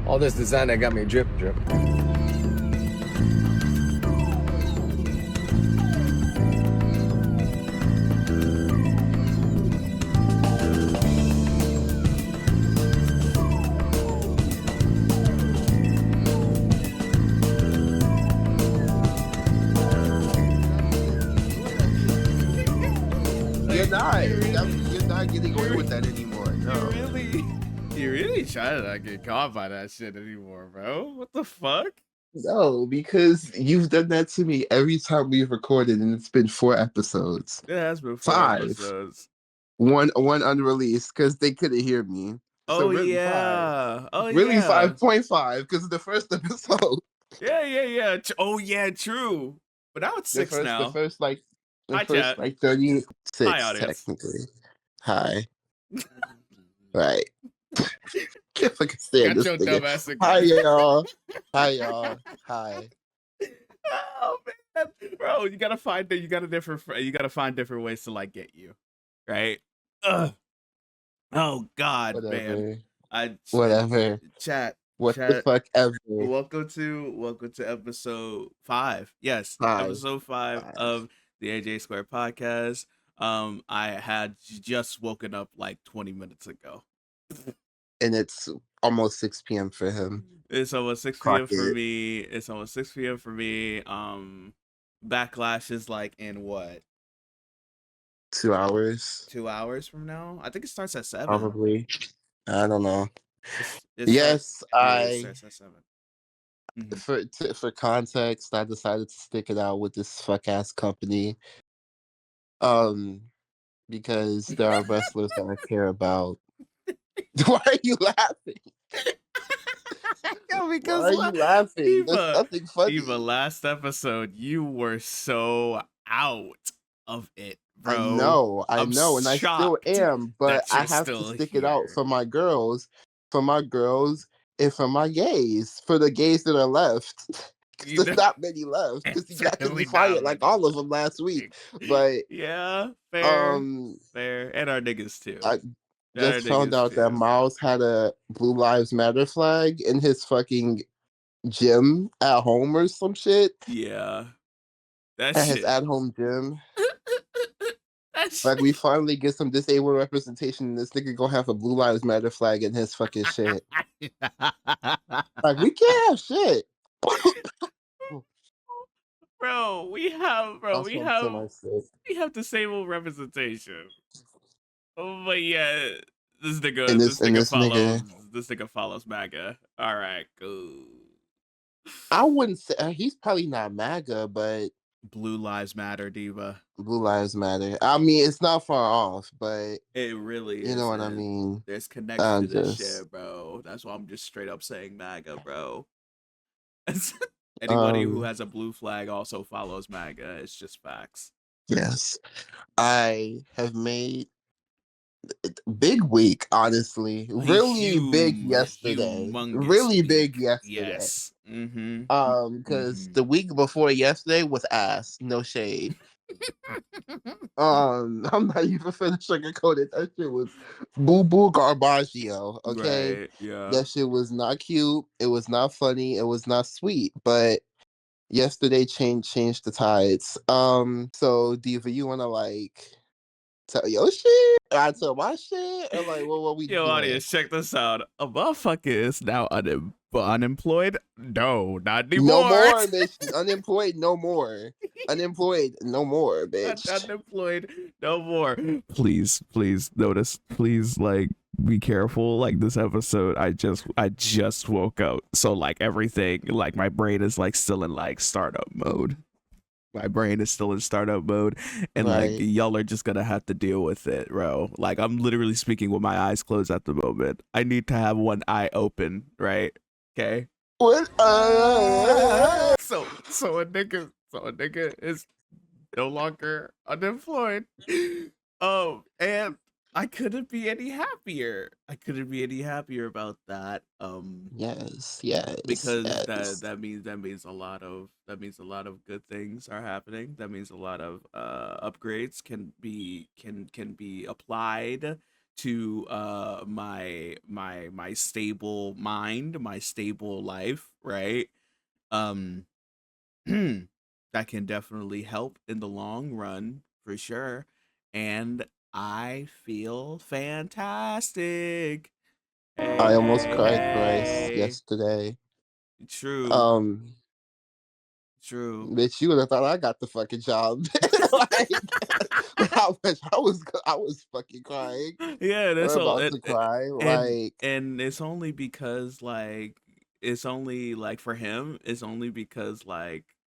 All this designer got me drip. You're not getting away with that anymore. No. You really try to not get caught by that shit anymore, bro. What the fuck? No, because you've done that to me every time we've recorded, and it's been 4 episodes. It has been 4 5. episodes. One unreleased because they couldn't hear me. Oh, really yeah. 5. Oh, really yeah. 5.5 because of the first episode. Yeah. Oh, yeah, true. But now it's 6 now. The first Hi, 36 Hi, audience. technically. Hi. Right. Can't fucking stand Got this your nigga. dumb ass again. Hi y'all. Hi. Oh man, bro, you gotta find different ways to like get you, right? Ugh. Oh God, Whatever. man. Whatever. Chat. The fuck ever. Welcome to episode 5. Yes, 5. episode 5 of the AJSquared Podcast. I had just woken up like 20 minutes ago. And it's almost 6 p.m. for him. It's almost 6 p.m. for me. It's almost 6 p.m. for me. Backlash is like in what? 2 hours? 2 hours from now? I think it starts at 7. Probably. I don't know. It starts at 7. Mm-hmm. For context, I decided to stick it out with this fuck ass company. Because there are wrestlers that I care about. Why are you laughing? Because why are you laughing? Eva, There's nothing funny. Eva, last episode you were so out of it, bro. I know, and I still am, but I have to stick it out for my girls, and for my gays, for the gays that are left. There's not many left because you got to be fired like all of them last week. But yeah, fair, and our niggas too. I just found out that Miles had a Blue Lives Matter flag in his fucking gym at home or some shit. Yeah, his at-home gym. Like we finally get some disabled representation, and this nigga gonna have a Blue Lives Matter flag in his fucking shit. Like we can't have shit. Bro, we have disabled representation. Oh, but yeah, this nigga follows MAGA. All right, cool. I wouldn't say he's probably not MAGA, but Blue Lives Matter, Diva. Blue Lives Matter. I mean, it's not far off, but it really is. You know what I mean? There's connection to this shit, bro. That's why I'm just straight up saying MAGA, bro. Anybody who has a blue flag also follows MAGA. It's just facts. Yes. I have made big week, honestly. Really big yesterday. Really big yesterday. Yes. Because the week before yesterday was ass. No shade. I'm not even finished sugarcoated. That shit was boo garbaggio. Okay. Right, yeah. That shit was not cute. It was not funny. It was not sweet. But yesterday changed the tides. So Diva, you wanna like tell your shit? I tell my shit? Or like what we doing? Audience, check this out. A motherfucker is now unemployed? No, not anymore. No more, bitch. Unemployed, no more. Unemployed, no more, bitch. Unemployed, no more. Please notice. Please, like, be careful. Like this episode, I just woke up, so like everything, like my brain is like still in like startup mode. My brain is still in startup mode, and like y'all are just gonna have to deal with it, bro. Like I'm literally speaking with my eyes closed at the moment. I need to have one eye open, right? Okay. What? So a nigga is no longer unemployed. And I couldn't be any happier. About that. Yes. Because that means a lot of good things are happening. That means a lot of upgrades can be applied to my stable mind, my stable life, right? That can definitely help in the long run for sure. And I feel fantastic. Hey, I almost hey, cried twice hey. yesterday. True. Bitch, you would have thought I got the fucking job. Like, how much I was fucking crying. Yeah, that's We're all. about to cry. And it's only because it's only for him. It's only because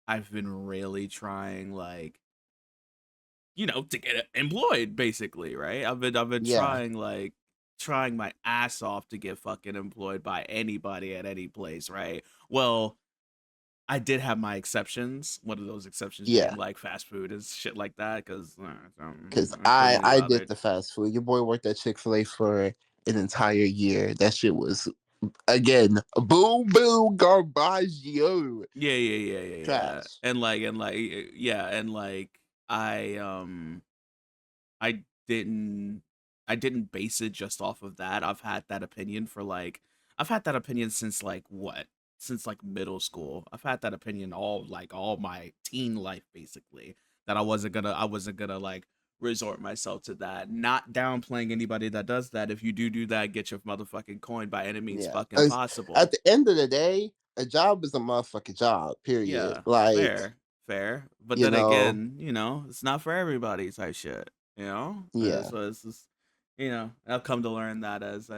I've been really trying to get employed, basically, right? I've been yeah, trying my ass off to get fucking employed by anybody at any place, right? Well, I did have my exceptions. One of those exceptions being yeah. like fast food and shit like that, because Because I couldn't be I did bothered. the fast food. Your boy worked at Chick-fil-A for an entire year. That shit was, again, boom boom garbaggio. Yeah. Trash. And I didn't I didn't base it just off of that. I've had that opinion since what? Since middle school. I've had that opinion all my teen life, basically. That I wasn't gonna resort myself to that. Not downplaying anybody that does that. If you do that, get your motherfucking coin by any means Yeah. fucking possible. At the end of the day, a job is a motherfucking job, period. Yeah, Like, fair. But you then know, again, it's not for everybody type shit. yeah. So it's just, I've come to learn that as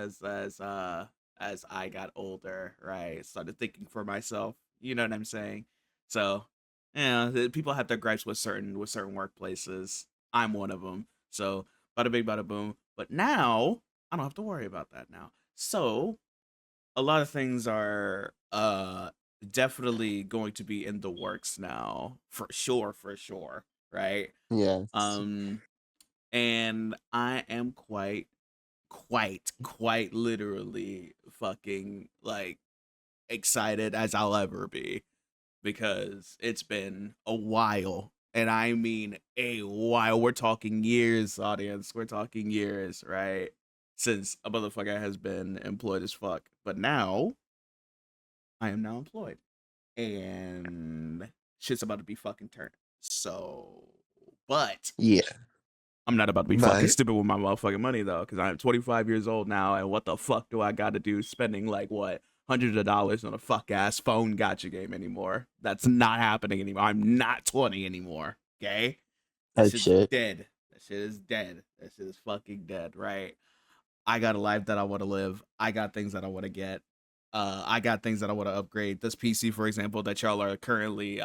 I got older, right? Started thinking for myself. You know what I'm saying? So, people have their gripes with certain workplaces. I'm one of them. So, bada bing, bada boom. But now I don't have to worry about that now. So a lot of things are definitely going to be in the works now, for sure, right? Yes. um and I am quite literally fucking excited as I'll ever be, because it's been a while, and I mean a while. We're talking years, audience. We're talking years, right? Since a motherfucker has been employed as fuck. But now I am now employed, and shit's about to be fucking turned. So, but Yeah. I'm not about to be fucking But stupid with my motherfucking money though, because I'm 25 years old now, and what the fuck do I got to do spending what, hundreds of dollars on a fuck ass phone gotcha game anymore? That's not happening anymore. I'm not 20 anymore. Okay, that type shit's shit. dead. That shit is dead. That shit is fucking dead. Right? I got a life that I want to live. I got things that I want to get. I got things that I want to upgrade. This PC, for example, that y'all are currently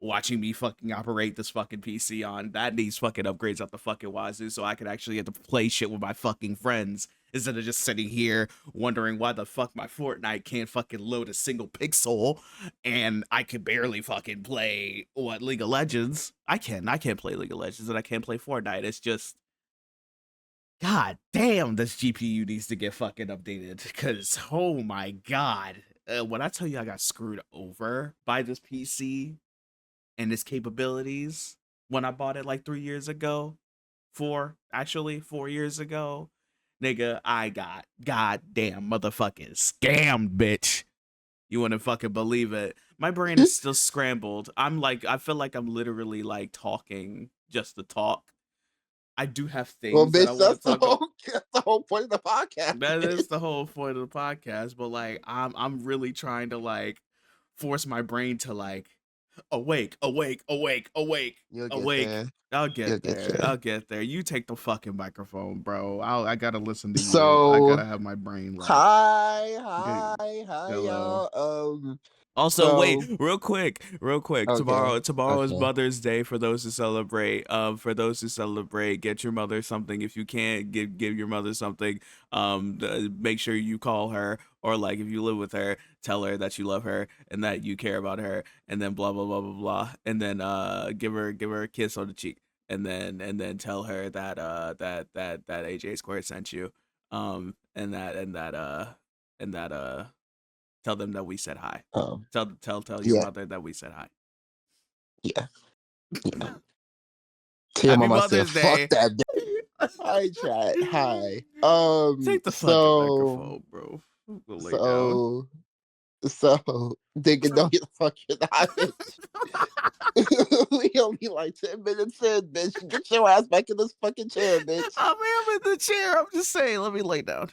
watching me fucking operate this fucking PC on, that needs fucking upgrades out the fucking wazoo, so I can actually get to play shit with my fucking friends instead of just sitting here wondering why the fuck my Fortnite can't fucking load a single pixel, and I can barely fucking play League of Legends. I can't play League of Legends, and I can't play Fortnite. It's just, God damn, this GPU needs to get fucking updated, because oh my god, when I tell you I got screwed over by this PC and its capabilities when I bought it 3 years ago, 4 years ago, nigga, I got goddamn motherfucking scammed, bitch. You wouldn't fucking believe it. My brain is still scrambled. I feel like I'm literally talking just to talk. I do have Well, things that I bitch, want to talk about. that's the whole point of the podcast. That is the whole point of the podcast, but I'm really trying to force my brain to awake. You'll get Awake. there. I'll You'll get get there. there. I'll get there. You take the fucking microphone, bro. I gotta listen to you. I So, gotta have my brain hi, hello. y'all. Also, wait, So, real quick. okay, Tomorrow is okay. Mother's Day for those who celebrate. Get your mother something. If you can't, give your mother something. Make sure you call her, or if you live with her, tell her that you love her and that you care about her, and then blah blah blah blah blah, and then give her a kiss on the cheek, and then tell her that that AJSquared sent you, and that tell them that we said hi. Um, Tell your yeah, mother that we said hi. yeah, yeah. Tell your Happy mama I said, Mother's fuck Day. that. Hi, chat. Hi. Take the fucking microphone, bro. Go lay down. So, nigga, don't get the fucking bitch. We only like 10 minutes in, bitch. Get your ass back in this fucking chair, bitch. I mean, I'm in the chair. I'm just saying, let me lay down.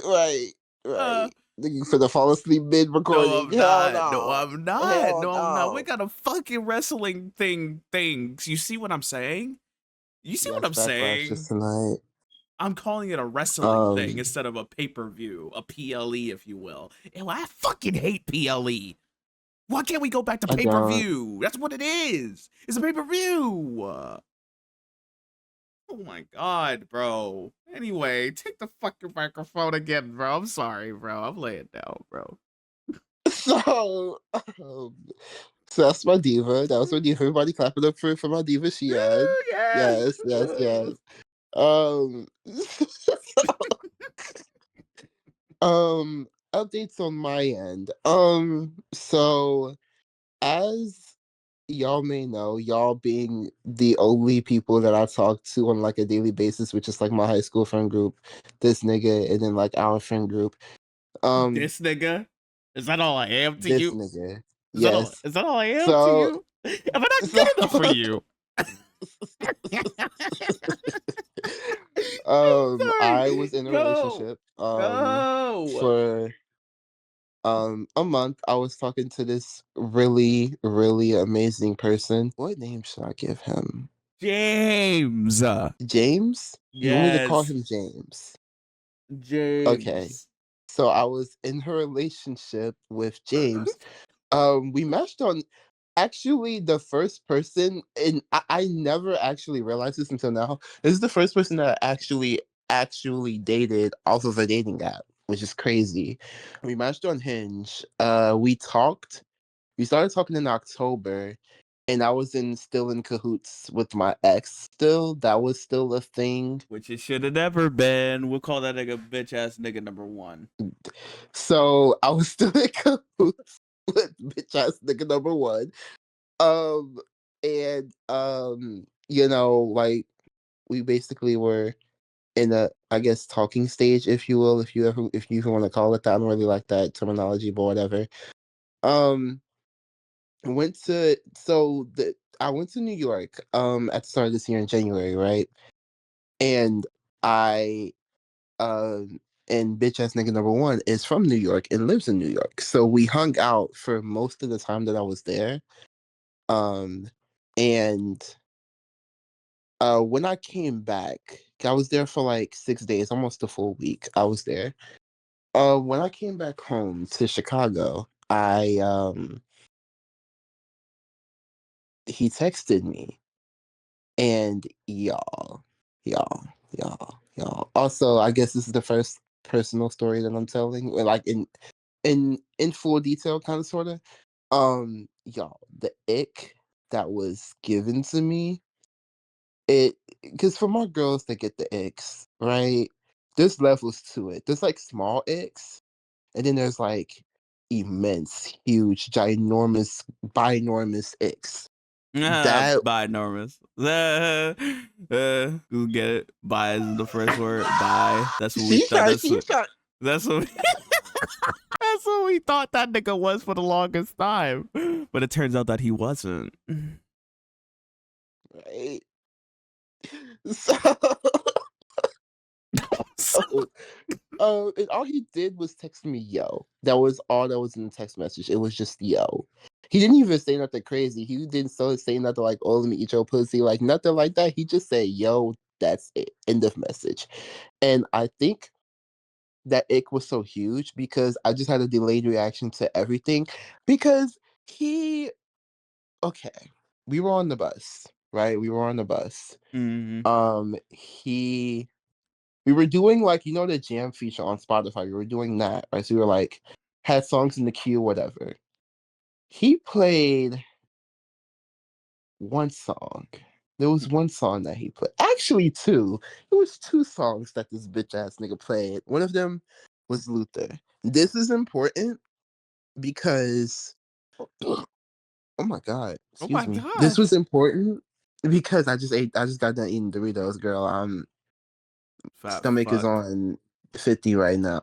Right. You finna fall asleep mid-recording. No, I'm Hell not. no. No, I'm not. Hell No, I'm not. no. We got a fucking wrestling things. You see what I'm saying? You see what I'm Backlash is saying? tonight. I'm calling it a wrestling thing instead of a pay-per-view, a PLE, if you will. And I fucking hate PLE. Why can't we go back to pay-per-view? That's what it is. It's a pay-per-view. Oh my god, bro. Anyway, take the fucking microphone again, bro. I'm sorry, bro. I'm laying down, bro. So that's my diva. That was my diva. Everybody clapping up for my diva Xion. Yes. Updates on my end. So as y'all may know, y'all being the only people that I talk to on like a daily basis, which is like my high school friend group, this nigga, and then like our friend group. This nigga? Is that all I am to you? Nigga. Is that all I am to you? Am I not good enough for you? I was in a relationship for a month. I was talking to this really, really amazing person. What name should I give him? James. James? Yes. You want me to call him James? James. Okay. So I was in a relationship with James. We matched on actually the first person, and I never actually realized this until now. This is the first person that I actually dated off of a dating app, which is crazy. We matched on Hinge. We started talking in October, and I was still in cahoots with my ex. That was still a thing. Which it should have never been. We'll call that nigga bitch ass nigga number 1. So I was still in cahoots with bitch ass nigga number 1. And like we basically were in a, I guess, talking stage, if you will, if you even want to call it that. I don't really like that terminology, but whatever. I went to New York at the start of this year in January, right? And I and bitch ass nigga number 1 is from New York and lives in New York. So we hung out for most of the time that I was there. And when I came back, I was there for like 6 days, almost a full week. I was there. When I came back home to Chicago, he texted me, and y'all. Also, I guess this is the first personal story that I'm telling, like in full detail, kind of, sort of. Y'all, the ick that was given to me, because for my girls to get the icks, right? There's levels to it. There's like small icks, and then there's like immense, huge, ginormous, binormous icks. That binormous. You get it? Bi is the first word. Bi. That's what we thought. That's what. That's what we thought that nigga was for the longest time. But it turns out that he wasn't. Right. And all he did was text me yo. That was all that was in the text message. It was just yo. He didn't even say nothing crazy. He didn't say nothing like, oh, let me eat your pussy, like nothing like that. He just said, yo, that's it. End of message. And I think that ick was so huge because I just had a delayed reaction to everything. Because we were on the bus, right? We were on the bus. Mm-hmm. We were doing, like, the jam feature on Spotify. We were doing that, right? So we were like, had songs in the queue, whatever. He played one song. There was one song that he played. Actually, two. It was two songs that this bitch ass nigga played. One of them was Luther. This is important because, oh my God, excuse me. God. This was important Because I just got done eating Doritos, girl. Fat Stomach fuck. is on 50 right now.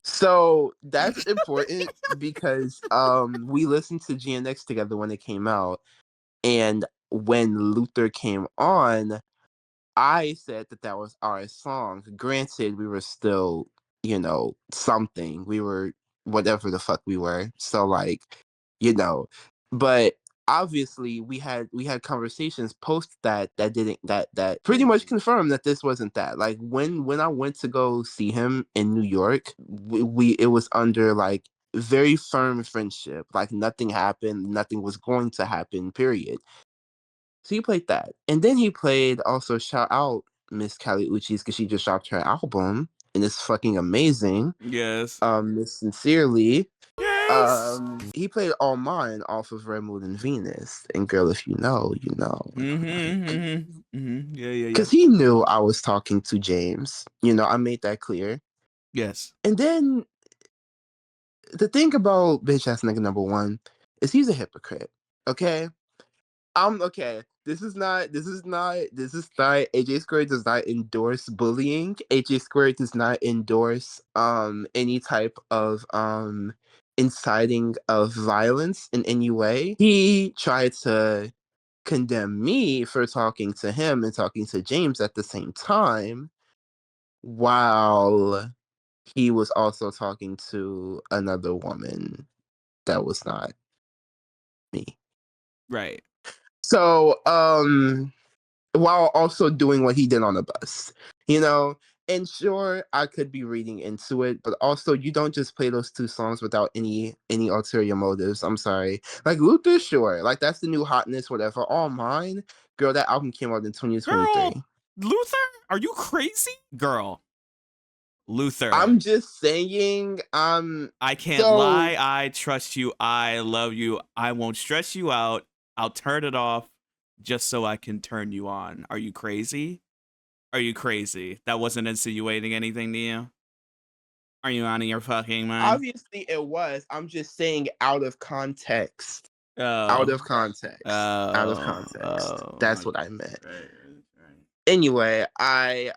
So that's important because we listened to GNX together when it came out, and when Luther came on, I said that was our song. Granted, we were still, something. We were whatever the fuck we were. So like, but obviously we had conversations post that didn't that pretty much confirmed that this wasn't that. Like when I went to go see him in New York, we it was under like very firm friendship. Like nothing happened, nothing was going to happen, period. So he played that. And then he played also shout out Miss Kali Uchis because she just dropped her album and it's fucking amazing. Yes. Miss Sincerely. Yes. He played All Mine off of Red Moon and Venus. And girl, if you know, you know. Yeah. Because he knew I was talking to James. I made that clear. Yes. And then the thing about bitch ass nigga number one is he's a hypocrite. Okay? Okay. This is not AJSquared does not endorse bullying. AJSquared does not endorse any type of inciting of violence in any way. He tried to condemn me for talking to him and talking to James at the same time while he was also talking to another woman that was not me. Right. So, while also doing what he did on the bus, and sure, I could be reading into it, but also you don't just play those two songs without any ulterior motives. I'm sorry. Like Luther, sure. Like that's the new hotness, whatever. All Mine, girl, that album came out in 2023. Girl, Luther? Are you crazy? Girl. Luther. I'm just saying, I can't lie. I trust you. I love you. I won't stress you out. I'll turn it off just so I can turn you on. Are you crazy? Are you crazy? That wasn't insinuating anything to you? Are you out of your fucking mind? Obviously it was. I'm just saying out of context. Out of context. Out of context. That's what I meant. Right. Anyway, I'm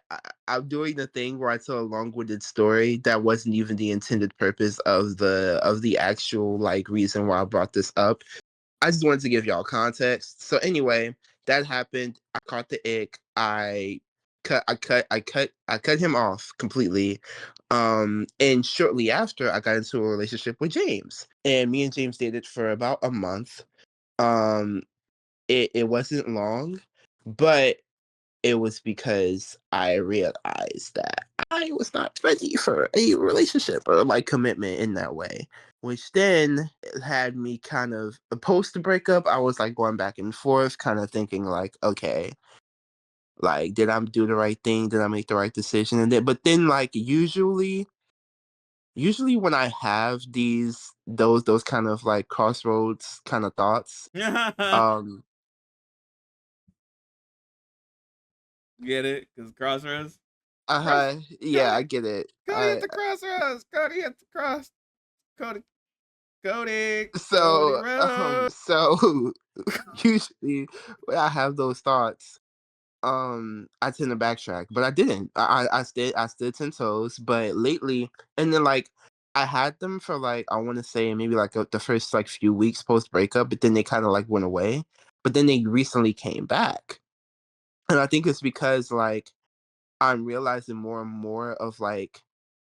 doing the thing where I tell a long-winded story that wasn't even the intended purpose of the actual like reason why I brought this up. I just wanted to give y'all context. So anyway, that happened. I caught the ick. I cut him off completely. And shortly after, I got into a relationship with James, and me and James dated for about a month. It wasn't long, but it was because I realized that I was not ready for a relationship or like commitment in that way, which then had me kind of post the breakup. I was like going back and forth, kind of thinking like, okay, like did I do the right thing? Did I make the right decision? But then like usually when I have those kind of like crossroads kind of thoughts, Get it? Because crossroads? Yeah, I get it. Cody at the crossroads. Cody at the cross. Cody. So, Road. so usually when I have those thoughts, I tend to backtrack, but I didn't. I stood 10 toes, but lately, and then like I had them for like I want to say maybe like the first like few weeks post breakup, but then they kind of like went away. But then they recently came back, and I think it's because like I'm realizing more and more of like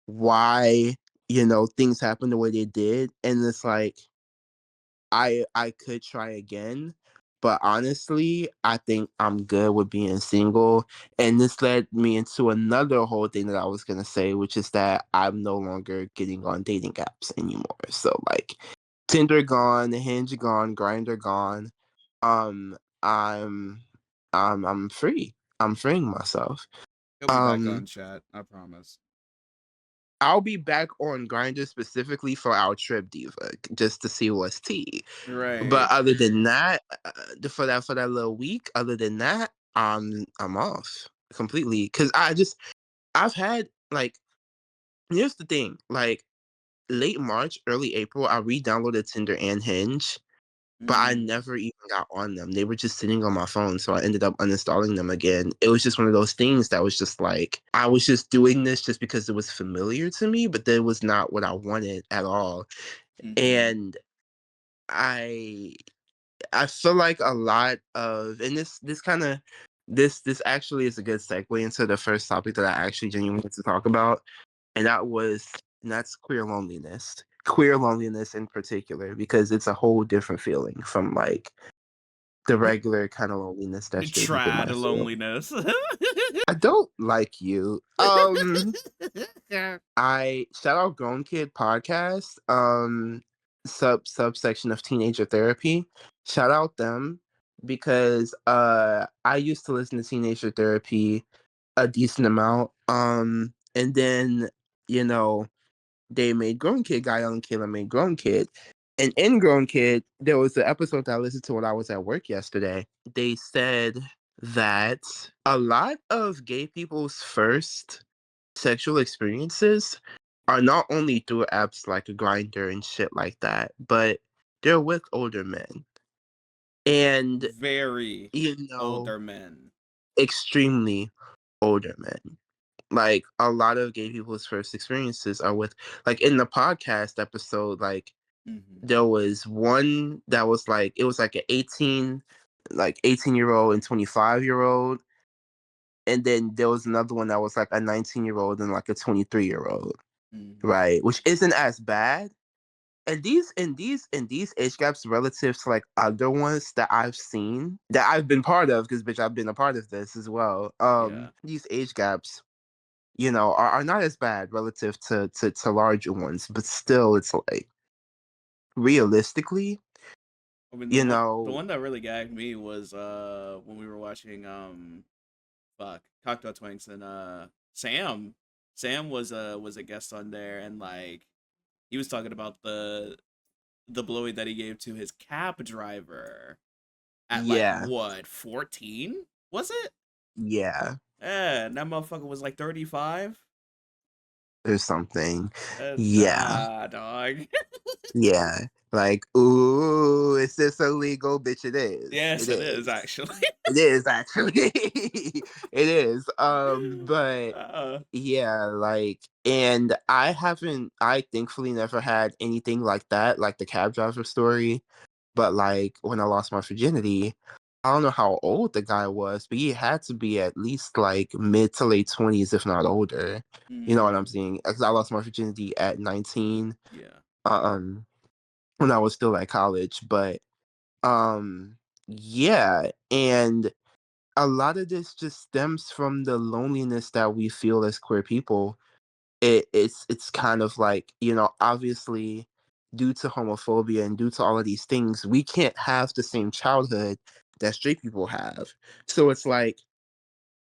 why things happen the way they did, and it's like I could try again, but honestly, I think I'm good with being single. And this led me into another whole thing that I was gonna say, which is that I'm no longer getting on dating apps anymore. So like Tinder gone, Hinge gone, Grindr gone. Um, I'm I'm free. I'm freeing myself. He'll be back on chat, I promise. I'll be back on Grindr specifically for our trip, Diva, just to see what's tea. Right. But other than that, for that little week, other than that, I'm off completely. Because I've had like, here's the thing, like late March, early April, I re-downloaded Tinder and Hinge, but I never even got on them. They were just sitting on my phone, so I ended up uninstalling them again. It was just one of those things that was just like, I was just doing this just because it was familiar to me, but that was not what I wanted at all. And I feel like a lot of, and this actually is a good segue into the first topic that I actually genuinely wanted to talk about, and that's queer loneliness. Queer loneliness in particular, because it's a whole different feeling from like the regular kind of loneliness that straight people might feel. Loneliness. I don't like you. I shout out Grown Kid Podcast, subsection of Teenager Therapy. Shout out them because I used to listen to Teenager Therapy a decent amount. And then, you know, they made Grown Kid, Guy and Kayla made Grown Kid. And in Grown Kid, there was an episode that I listened to when I was at work yesterday. They said that a lot of gay people's first sexual experiences are not only through apps like a Grinder and shit like that, but they're with older men. And very older men. Extremely older men. Like a lot of gay people's first experiences are with, like in the podcast episode, like there was one that was like, it was like an 18-year-old and 25-year-old. And then there was another one that was like a 19-year-old and like a 23-year-old. Right. Which isn't as bad. And these age gaps relative to like other ones that I've seen, that I've been part of, because bitch, I've been a part of this as well. These age gaps, you know, are not as bad relative to larger ones, but still it's like realistically, I mean, the one that really gagged me was when we were watching Cocktail Twinks, and Sam was a guest on there, and like he was talking about the blowy that he gave to his cab driver at like what, 14? Was it? Yeah. Yeah, that motherfucker was like 35 or something. Nah, dog. Yeah. Like, ooh, is this illegal? Bitch, it is. Yes, it is actually. It is actually. It is. But yeah, like, and I thankfully never had anything like that, like the cab driver story. But like when I lost my virginity, I don't know how old the guy was, but he had to be at least like mid to late 20s, if not older. You know what I'm saying? Because I lost my virginity at 19. Yeah. When I was still at college. But yeah, and a lot of this just stems from the loneliness that we feel as queer people. It's kind of like, you know, obviously due to homophobia and due to all of these things, we can't have the same childhood that straight people have. So it's like,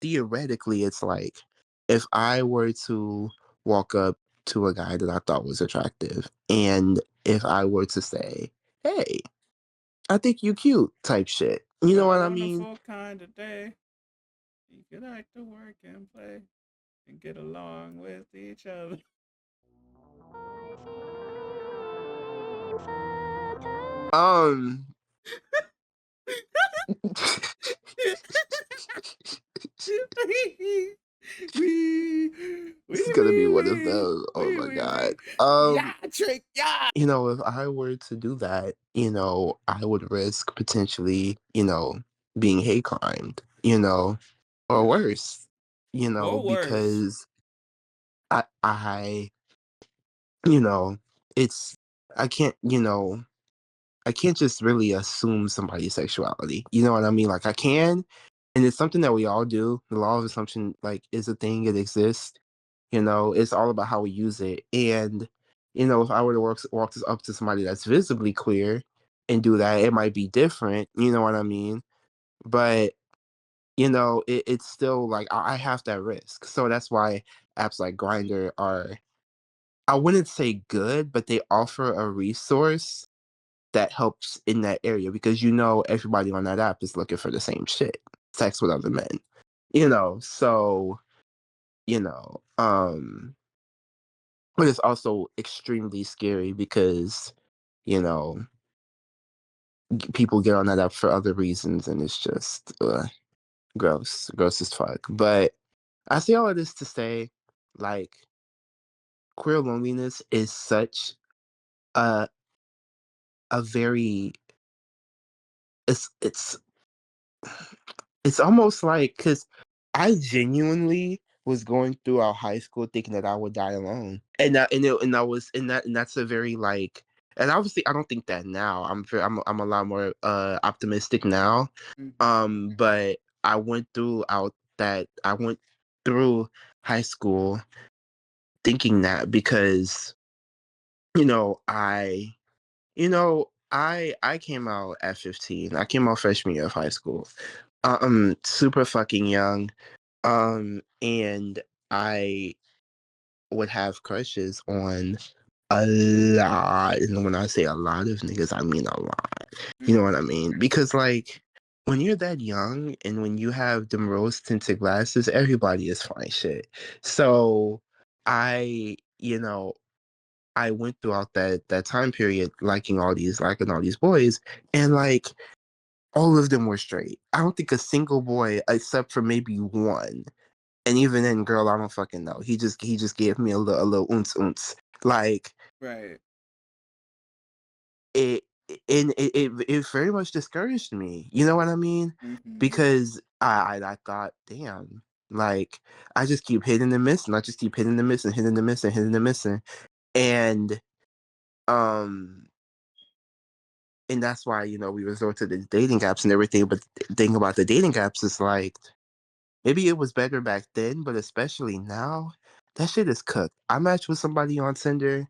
theoretically, it's like, if I were to walk up to a guy that I thought was attractive, and if I were to say, hey, I think you cute type shit. You know what I mean? Wonderful kind of day. You could like to work and play and get along with each other. This is gonna be one of those. Oh my god. Yeah, trick, yeah. You know, if I were to do that, you know, I would risk potentially, you know, being hate crimed, you know, or worse, you know, because I, you know, it's, I can't, you know, I can't just really assume somebody's sexuality. You know what I mean? Like I can, and it's something that we all do. The law of assumption, like, is a thing. It exists. You know, it's all about how we use it. And you know, if I were to walk this up to somebody that's visibly queer and do that, it might be different. You know what I mean? But you know, it's still like I have that risk. So that's why apps like Grinder are, I wouldn't say good, but they offer a resource that helps in that area, because you know everybody on that app is looking for the same shit, sex with other men, you know. So you know, but it's also extremely scary because, you know, people get on that app for other reasons, and it's just gross as fuck. But I say all of this to say, like, queer loneliness is such a very it's almost like, because I genuinely was going throughout high school thinking that I would die alone, and that's a very, like, and obviously I don't think that now. I'm a lot more optimistic now, but I went through high school thinking that, because you know I I came out at 15. I came out freshman year of high school. Super fucking young. And I would have crushes on a lot. And when I say a lot of niggas, I mean a lot. You know what I mean? Because, like, when you're that young and when you have them rose tinted glasses, everybody is fine shit. So I, I went throughout that time period liking all these boys, and, like, all of them were straight. I don't think a single boy, except for maybe one, and even then, girl, I don't fucking know. He just gave me a little unce. Like, right. It very much discouraged me. You know what I mean? Because I thought, damn, like, I just keep hitting and missing. I just keep hitting and missing, hitting and missing, hitting and missing, and um. And that's why, we resort to the dating apps and everything. But the thing about the dating apps is, like, maybe it was better back then, but especially now, that shit is cooked. I match with somebody on Tinder,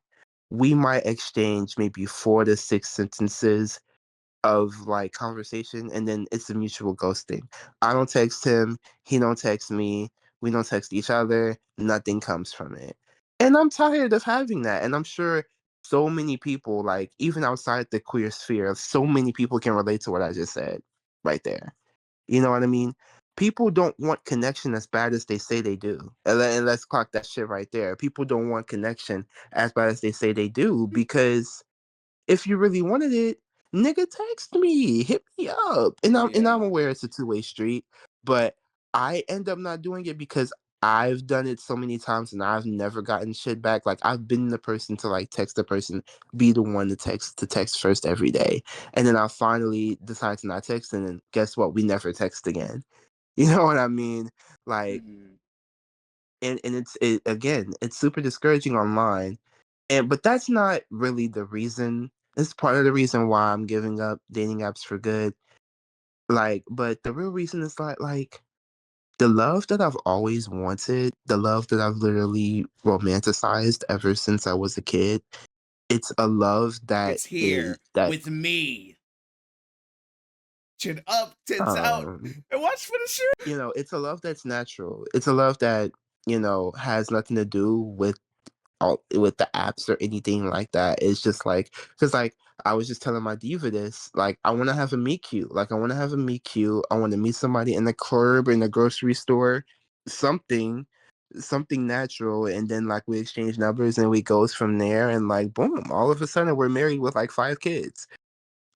we might exchange maybe 4 to 6 sentences of, like, conversation, and then it's a mutual ghosting. I don't text him, he don't text me, we don't text each other, nothing comes from it. And I'm tired of having that. And I'm sure so many people, like, even outside the queer sphere, so many people can relate to what I just said right there. You know what I mean? People don't want connection as bad as they say they do. And let's clock that shit right there. People don't want connection as bad as they say they do, because if you really wanted it, nigga, text me, hit me up. And I'm aware it's a two-way street, but I end up not doing it because I've done it so many times and I've never gotten shit back. Like, I've been the person to, like, text the person, be the one to text first every day. And then I finally decide to not text, and then guess what? We never text again. You know what I mean? Like, and it's super discouraging online. But that's not really the reason. It's part of the reason why I'm giving up dating apps for good. Like, but the real reason is like the love that I've always wanted, the love that I've literally romanticized ever since I was a kid. It's a love that it's here with me. Chin up, tits out, and watch for the shirt. It's a love that's natural. It's a love that, has nothing to do with the apps or anything like that. It's just like, because, like, I was just telling my diva this, like, I want to have a meet cute. Like, I want to have a meet cute. I want to meet somebody in the club, in the grocery store, something natural, and then, like, we exchange numbers and we goes from there, and, like, boom, all of a sudden we're married with, like, 5 kids.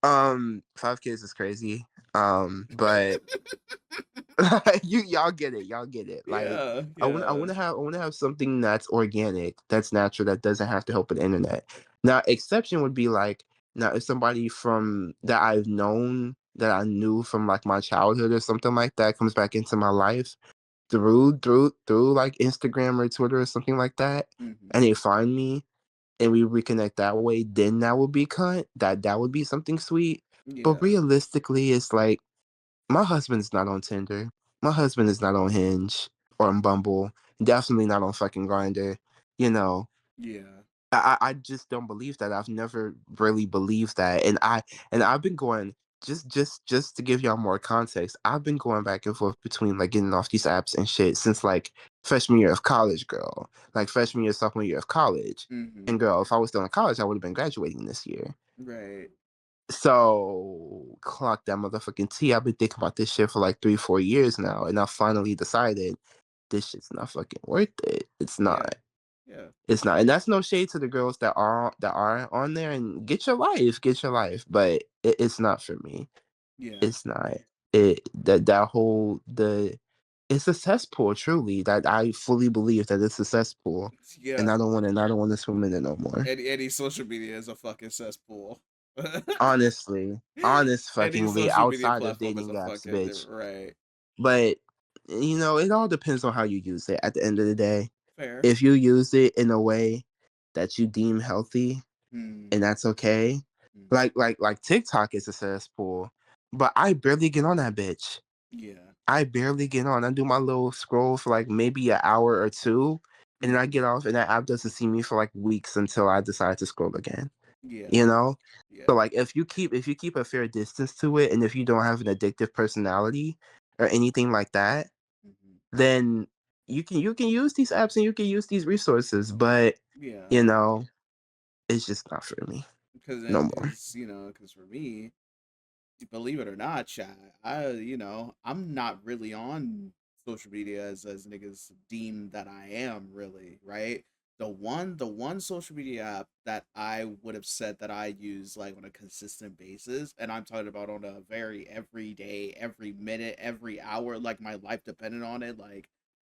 5 kids is crazy. But y'all get it. Like, yeah. I want to have something that's organic, that's natural, that doesn't have to help with the internet. Now, exception would be, like, now if somebody from that I knew from, like, my childhood or something like that comes back into my life through like Instagram or Twitter or something like that, and they find me and we reconnect that way, then that would be that would be something sweet. But realistically, it's like, my husband's not on Tinder. My husband is not on Hinge or on Bumble. Definitely not on fucking Grindr. Yeah. I just don't believe that. I've never really believed that. And I've been going, just to give y'all more context, I've been going back and forth between, like, getting off these apps and shit since, like, freshman year of college, girl. Like, freshman year, sophomore year of college. And, girl, if I was still in college, I would have been graduating this year. Right. So, clock that motherfucking T. I've been thinking about this shit for like 3-4 years now, and I finally decided this shit's not fucking worth it. It's not. It's not, and that's no shade to the girls that are on there. And get your life, but it's not for me. Yeah, it's not. That whole it's a cesspool. Truly, that I fully believe that it's a cesspool, and I don't want to swim in it no more. Any social media is a fucking cesspool. Honestly, Any fuckingly, social media outside of platform is dating a apps, fucking bitch. right. But it all depends on how you use it. At the end of the day, Fair. if you use it in a way that you deem healthy, and that's okay. Like TikTok is a cesspool, but I barely get on that bitch. Yeah. I barely get on. I do my little scroll for like maybe an hour or two, and then I get off, and that app doesn't see me for like weeks until I decide to scroll again. Yeah. So like if you keep a fair distance to it, and if you don't have an addictive personality or anything like that, then you can use these apps and you can use these resources. But it's just not for me no more. Because for me, believe it or not, chat, I'm not really on social media as niggas deem that I am really, right? The one social media app that I would have said that I use like on a consistent basis, and I'm talking about on a very every day, every minute, every hour, like my life depended on it, like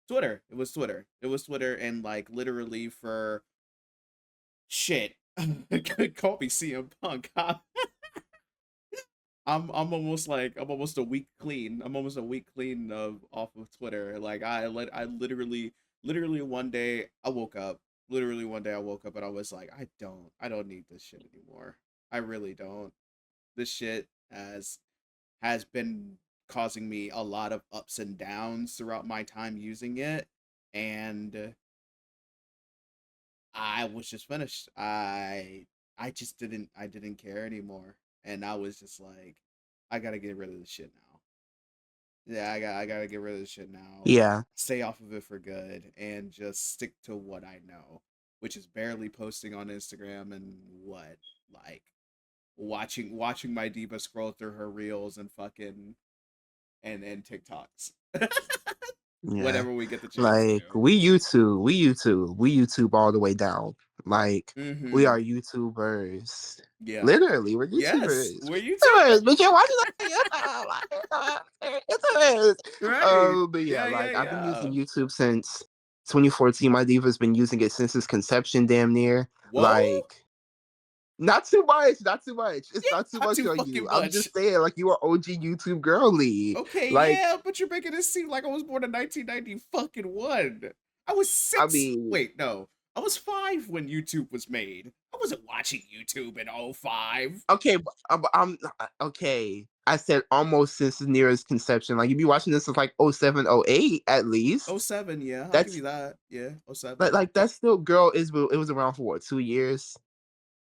Twitter. It was Twitter. It was Twitter, and like literally for shit. Call me CM Punk. I'm almost a week clean. I'm almost a week clean of off of Twitter. Like I literally one day I woke up. Literally one day I woke up and I was like, I don't need this shit anymore. I really don't. This shit has been causing me a lot of ups and downs throughout my time using it, and I was just finished. I didn't care anymore, and I was just like, I gotta get rid of this shit now. Yeah, I gotta get rid of this shit now. Yeah. Stay off of it for good, and just stick to what I know, which is barely posting on Instagram and what like watching my diva scroll through her reels and fucking and TikToks. Yeah. Whenever we get the chance Like to. we YouTube all the way down. Like we are YouTubers. Yeah. Literally, we're Yes, YouTubers. we're YouTubers, YouTubers. but you're watching us. YouTubers. Right. But yeah, Yeah, yeah, like I've been yeah. using YouTube since 2014. My diva's been using it since its conception, damn near. Whoa. Like not too much, not too much. It's Yeah, not too not much too on you. fucking I'm much. just saying, like you are OG YouTube girly. Okay, Like yeah, but you're making it seem like I was born in 1990 fucking one. I was I 6. mean, Wait, no. I was 5 when YouTube was made. I wasn't watching YouTube in '05. okay, I'm okay. I said almost since the nearest conception. Like you be watching this since like 07, 08 at least. '07, yeah, I'll give you That's that. Yeah, like '07. that's still girl is it was around for what 2 years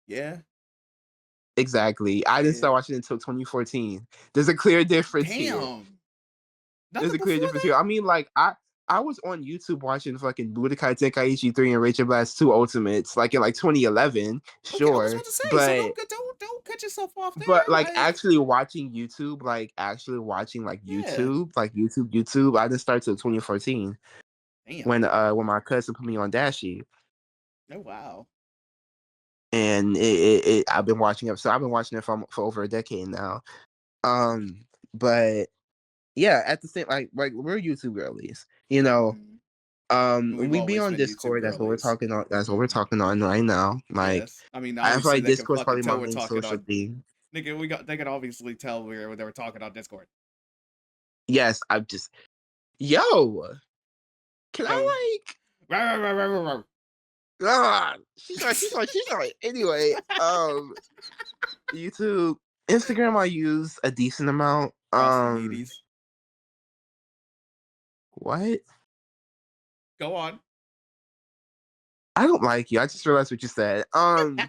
Yeah, exactly. I didn't yeah. start watching it until 2014. There's a clear difference here. Damn. There's Nothing a clear before difference that? here. I mean, like I was on YouTube watching fucking Budokai Tenkaichi 3 and Rachel Blast 2 Ultimates like in like 2011, Okay, I was sure, about to say, so but don't cut yourself off but there. like Like, actually watching YouTube, like actually watching yeah. like YouTube, I didn't start till 2014 Damn. when my cousin put me on Dashi, Oh wow. and it I've been watching it. So I've been watching it for over a decade now. But yeah, at the same like we're YouTube girlies, you know. Mm-hmm. We've We be always on been YouTube Discord. That's what we're girlies. talking on. That's what we're Mm-hmm. talking on right now. Like Yes. I mean, I feel obviously like they can Discord's fucking probably my tell we're main talking social on thing. nigga, they can obviously tell they were talking on Discord. Yes, I'm just yo. Can Go. I like? Rawr. She's right. Anyway, YouTube, Instagram, I use a decent amount. Frosty Meaties. What? Go on. I don't like you. I just realized what you said. And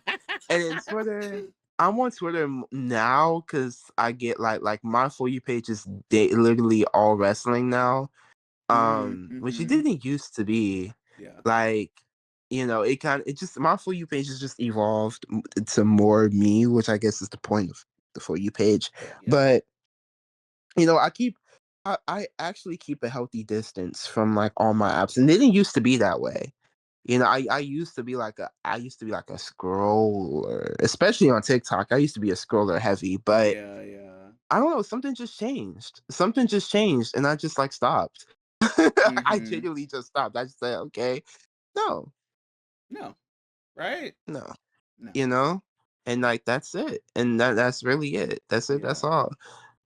then Twitter, I'm on Twitter now because I get like my For You page is literally all wrestling now. Which it Mm-hmm. didn't used to be. Yeah. Like, it just my For You page has just evolved to more me, which I guess is the point of the For You page. Yeah. But I actually keep a healthy distance from like all my apps, and it didn't used to be that way. You know, I used to be like a scroller, especially on TikTok. I used to be a scroller heavy, but Yeah. I don't know, something just changed. Something just changed, and I just like stopped. I genuinely just stopped. I just said, okay, no, right, no, no. you know, and like that's it, and that's really it. That's it. That's all.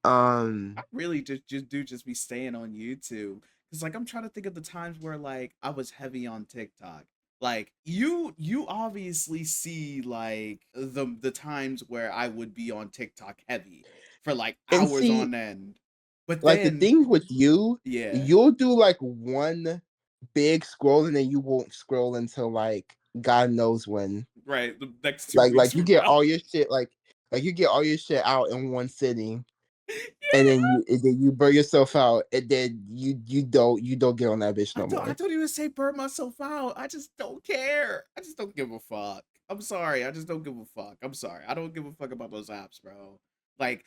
I really just be staying on YouTube because like I'm trying to think of the times where like I was heavy on TikTok. Like you obviously see like the times where I would be on TikTok heavy for like and hours see, on end. But like the then thing with you, yeah. you'll do like one big scroll, and then you won't scroll until like God knows when. Right, the next 2 Like weeks you from get now. all your shit like you get all your shit out in one sitting, and then you burn yourself out, and then you don't get on that bitch no I more. don't even say burn myself out. I just don't care. I just don't give a fuck. I'm sorry. I just don't give a fuck. I'm sorry. I don't give a fuck about those apps, bro. Like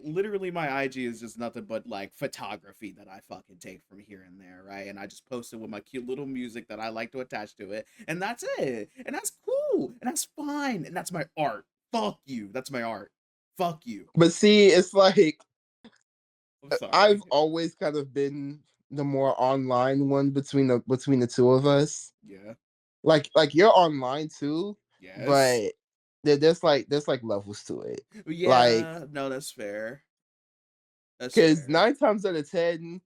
literally my IG is just nothing but like photography that I fucking take from here and there, right? And I just post it with my cute little music that I like to attach to it. And that's it. And that's cool. And that's fine. And that's my art. Fuck you. That's my art. Fuck you. But see, it's like I'm sorry. I've always kind of been the more online one between the two of us. Yeah. Like you're online too, Yes. but there's like levels to it. Like, Yeah. No, that's fair. That's because fair. 9 times out of 10,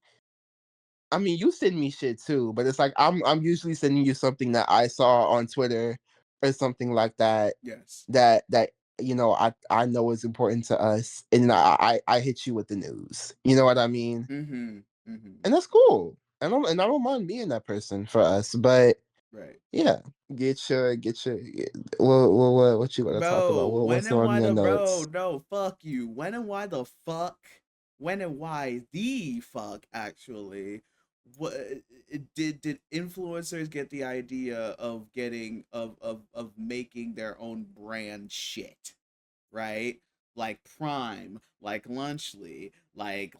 I mean, you send me shit too, but it's like I'm usually sending you something that I saw on Twitter or something like that. Yes. That you know I know is important to us, and I hit you with the news. You know what I mean? Mm-hmm. Mm-hmm. And that's cool. And I don't mind being that person for us. But Right. yeah, get your what you want to talk about? Bro, when What's and on why your the bro? notes? No, fuck you. When and why the fuck? When and why the fuck actually? What did influencers get the idea of getting of making their own brand shit? Right? Like Prime, like Lunchly, like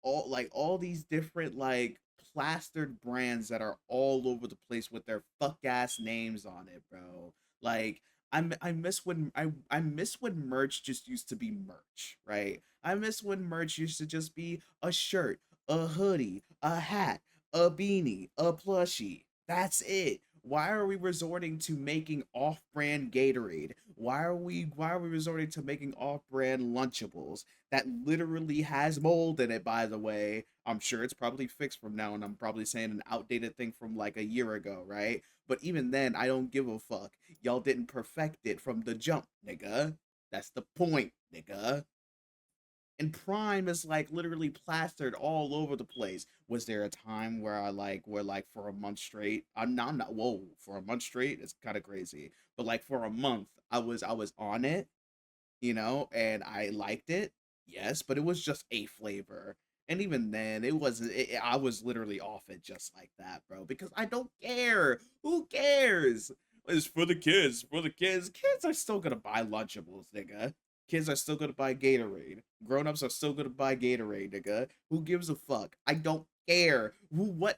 all these different like plastered brands that are all over the place with their fuck ass names on it, bro. Like I miss when I miss when merch just used to be merch, right? I miss when merch used to just be a shirt, a hoodie, a hat, a beanie, a plushie. That's it. Why are we resorting to making off-brand Gatorade? Why are we resorting to making off-brand Lunchables that literally has mold in it, by the way? I'm sure it's probably fixed from now, and I'm probably saying an outdated thing from like a year ago, right? But even then, I don't give a fuck. Y'all didn't perfect it from the jump, nigga. That's the point, nigga. And Prime is like literally plastered all over the place. Was there a time where where like for a month straight? I'm not whoa, for a month straight, it's kind of crazy. But like for a month, I was on it, and I liked it. Yes, but it was just a flavor. And even then, it wasn't. I was literally off it just like that, bro. Because I don't care. Who cares? It's for the kids. For the kids. Kids are still gonna buy Lunchables, nigga. Kids are still gonna buy Gatorade. Grown-ups are still gonna buy Gatorade, nigga. Who gives a fuck? I don't care. What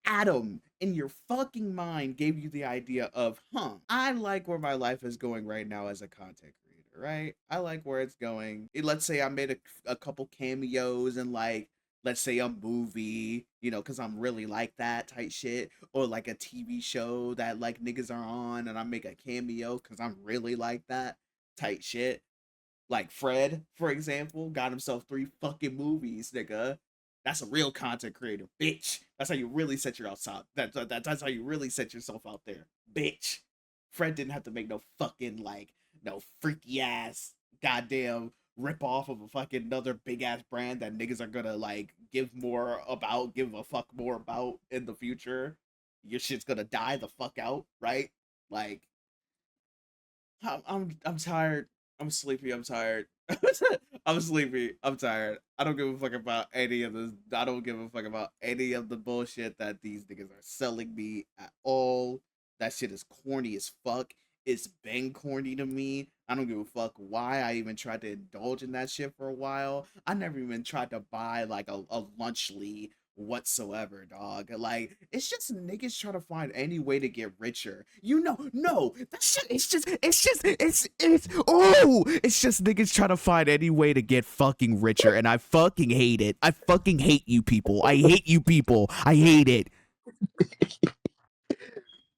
atom in your fucking mind gave you the idea of, I like where my life is going right now as a content creator, right? I like where it's going. Let's say I made a couple cameos in like, let's say a movie, because I'm really like that type shit, or like a TV show that like niggas are on and I make a cameo because I'm really like that type shit. Like Fred, for example, got himself 3 fucking movies, nigga. That's a real content creator, bitch. That's how you really set yourself out. That's how you really set yourself out there, bitch. Fred didn't have to make no fucking like no freaky ass goddamn rip off of a fucking another big ass brand that niggas are gonna like give a fuck more about in the future. Your shit's gonna die the fuck out, right? Like I'm tired. I'm sleepy. I'm tired. I'm sleepy. I'm tired. I don't give a fuck about any of this. I don't give a fuck about any of the bullshit that these niggas are selling me at all. That shit is corny as fuck. It's been corny to me. I don't give a fuck why I even tried to indulge in that shit for a while. I never even tried to buy like a Lunchly whatsoever, dog. Like, it's just niggas trying to find any way to get richer. No, that shit, it's just niggas trying to find any way to get fucking richer, and I fucking hate it. I fucking hate you people. I hate you people. I hate it.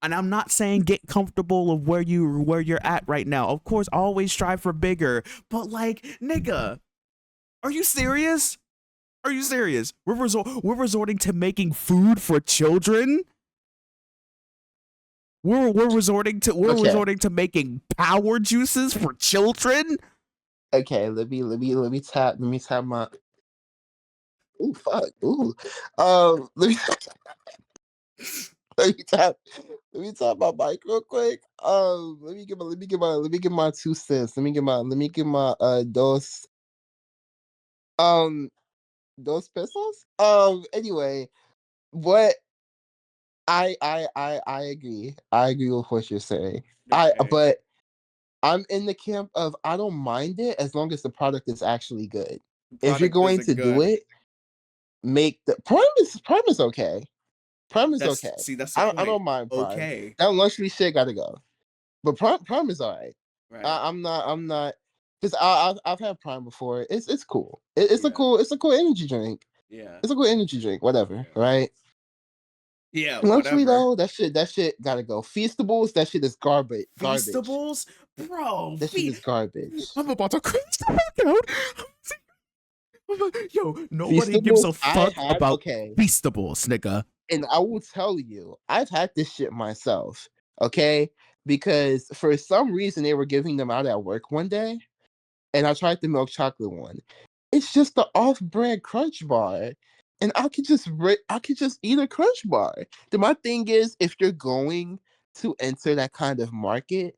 And I'm not saying get comfortable of where you're at right now. Of course, always strive for bigger. But like, nigga, are you serious? Are you serious? We're resorting to making food for children. We're resorting to making power juices for children. Okay, let me tap my. Ooh, fuck. Ooh. Let me let me tap my mic real quick. Let me give my 2 cents. Let me give my dos pesos. Anyway, what I agree. I agree with what you're saying. Okay. But I'm in the camp of I don't mind it as long as the product is actually good. If you're going to do it, make the Prime is okay. Prime is okay. See, that's the point. I don't mind Prime. Okay. That luxury shit gotta go. But Prime is alright. Right. I'm not because I've had Prime before. It's cool. It's a cool energy drink. Yeah. It's a cool energy drink. Whatever. Yeah. Right. Yeah. Luxury though, that shit gotta go. Feastables, that shit is garbage. Feastables, bro. That shit is garbage. I'm about to cringe the fuck out. Yo, nobody gives a fuck about Feastables, nigga. And I will tell you, I've had this shit myself, okay? Because for some reason they were giving them out at work one day, and I tried the milk chocolate one. It's just the off-brand Crunch Bar, and I could just eat a Crunch Bar. My thing is, if you're going to enter that kind of market,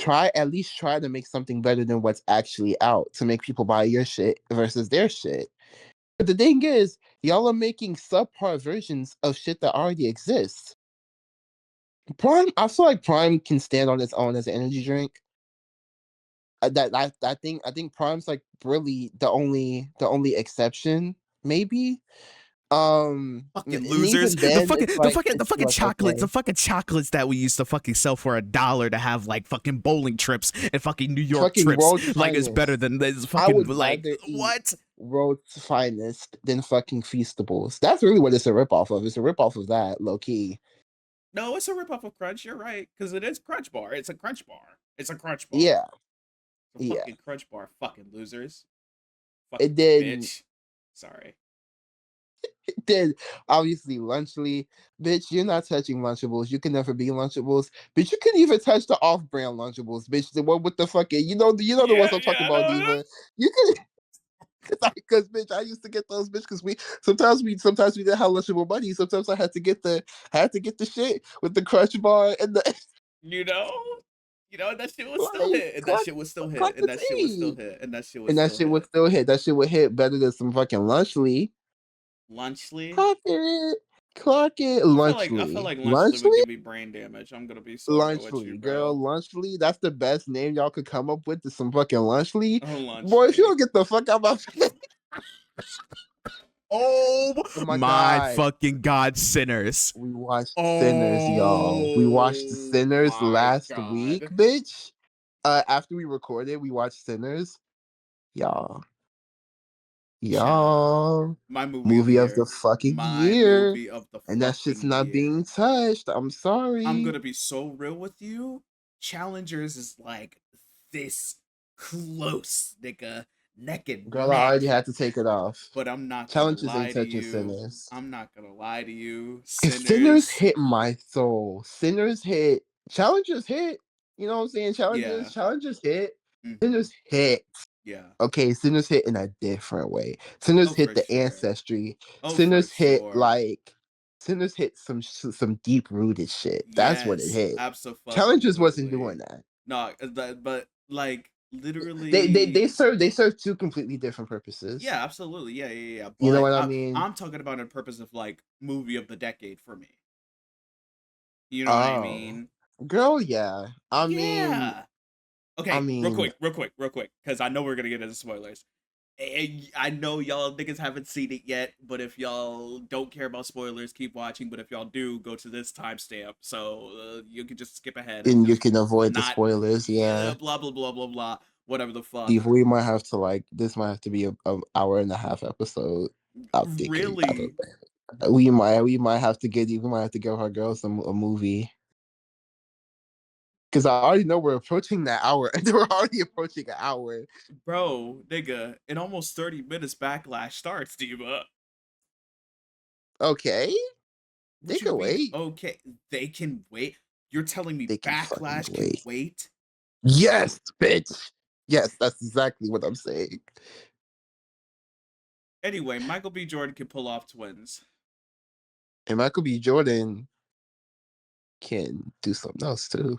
at least try to make something better than what's actually out to make people buy your shit versus their shit. But the thing is, y'all are making subpar versions of shit that already exists. Prime, I feel like Prime can stand on its own as an energy drink. I think Prime's like really the only exception, maybe. Fucking losers. Then, the fucking chocolates, okay. The fucking chocolates that we used to fucking sell for $1 to have like fucking bowling trips and fucking New York trips. Like it's better than this fucking like what? World's Finest than fucking Feastables. That's really what it's a ripoff of. It's a ripoff of that, low key. No, it's a ripoff of Crunch. You're right, because it is Crunch Bar. It's a Crunch Bar. It's a Crunch Bar. Yeah. It's a fucking Crunch Bar. Fucking losers. Fucking bitch. Sorry. It did. Obviously, Lunchly. Bitch, you're not touching Lunchables. You can never be Lunchables. Bitch, you couldn't even touch the off-brand Lunchables. Bitch, the one with the fucking, the ones I'm talking about, Diva. You could. Because bitch, I used to get those bitch because we sometimes we didn't have Lunchable money. Sometimes I had to get the shit with the Crunch Bar and the that shit was still hit. And that shit was still hit. And that shit was still hit. And that shit was still hit. That shit would hit better than some fucking Lunchly. Clock it. Lunchly. I feel like Lunchly would give me brain damage. I'm gonna be so Lunchly, with you, girl. Lunchly. That's the best name y'all could come up with. To some fucking Lunchly. Oh, Lunchly. Boy, if you don't get the fuck out of my Oh my fucking God, Sinners. We watched Sinners, y'all. We watched Sinners last week, bitch. After we recorded, we watched Sinners. Y'all. My movie of the fucking year. And that shit's not being touched. I'm sorry. I'm gonna be so real with you. Challengers is like this close, nigga. Neck and girl, I already had to take it off. But I'm not Challenges ain't touching Sinners. I'm not gonna lie to you. Sinners hit my soul. Sinners hit. Challengers hit. You know what I'm saying? Challengers hit. Sinners hit. Yeah. Okay, Sinners hit in a different way. Sinners hit the ancestry. Sinners hit Sinners hit some deep rooted shit. That's what it hit. Absolutely. Challengers wasn't doing that. No, but like literally they serve two completely different purposes. Yeah, absolutely. Yeah. But you know what I mean? I'm talking about a purpose of like movie of the decade for me. You know what I mean? Girl, yeah. I mean Okay, real quick, because I know we're gonna get into spoilers. I know y'all niggas haven't seen it yet, but if y'all don't care about spoilers, keep watching. But if y'all do, go to this timestamp, so you can just skip ahead and And you just can avoid the not spoilers. Yeah. blah blah blah blah blah, whatever the fuck. Steve, we might have to this might have to be a hour and a half episode. I'm thinking. Really? We might have to give our girls a movie. Because I already know we're approaching that hour. We're already approaching an hour. Bro, nigga, in almost 30 minutes, Backlash starts, Diva. Okay. They can wait. Okay, they can wait? You're telling me They Backlash can wait? Yes, bitch. Yes, that's exactly what I'm saying. Anyway, Michael B. Jordan can pull off twins. And Michael B. Jordan can do something else too.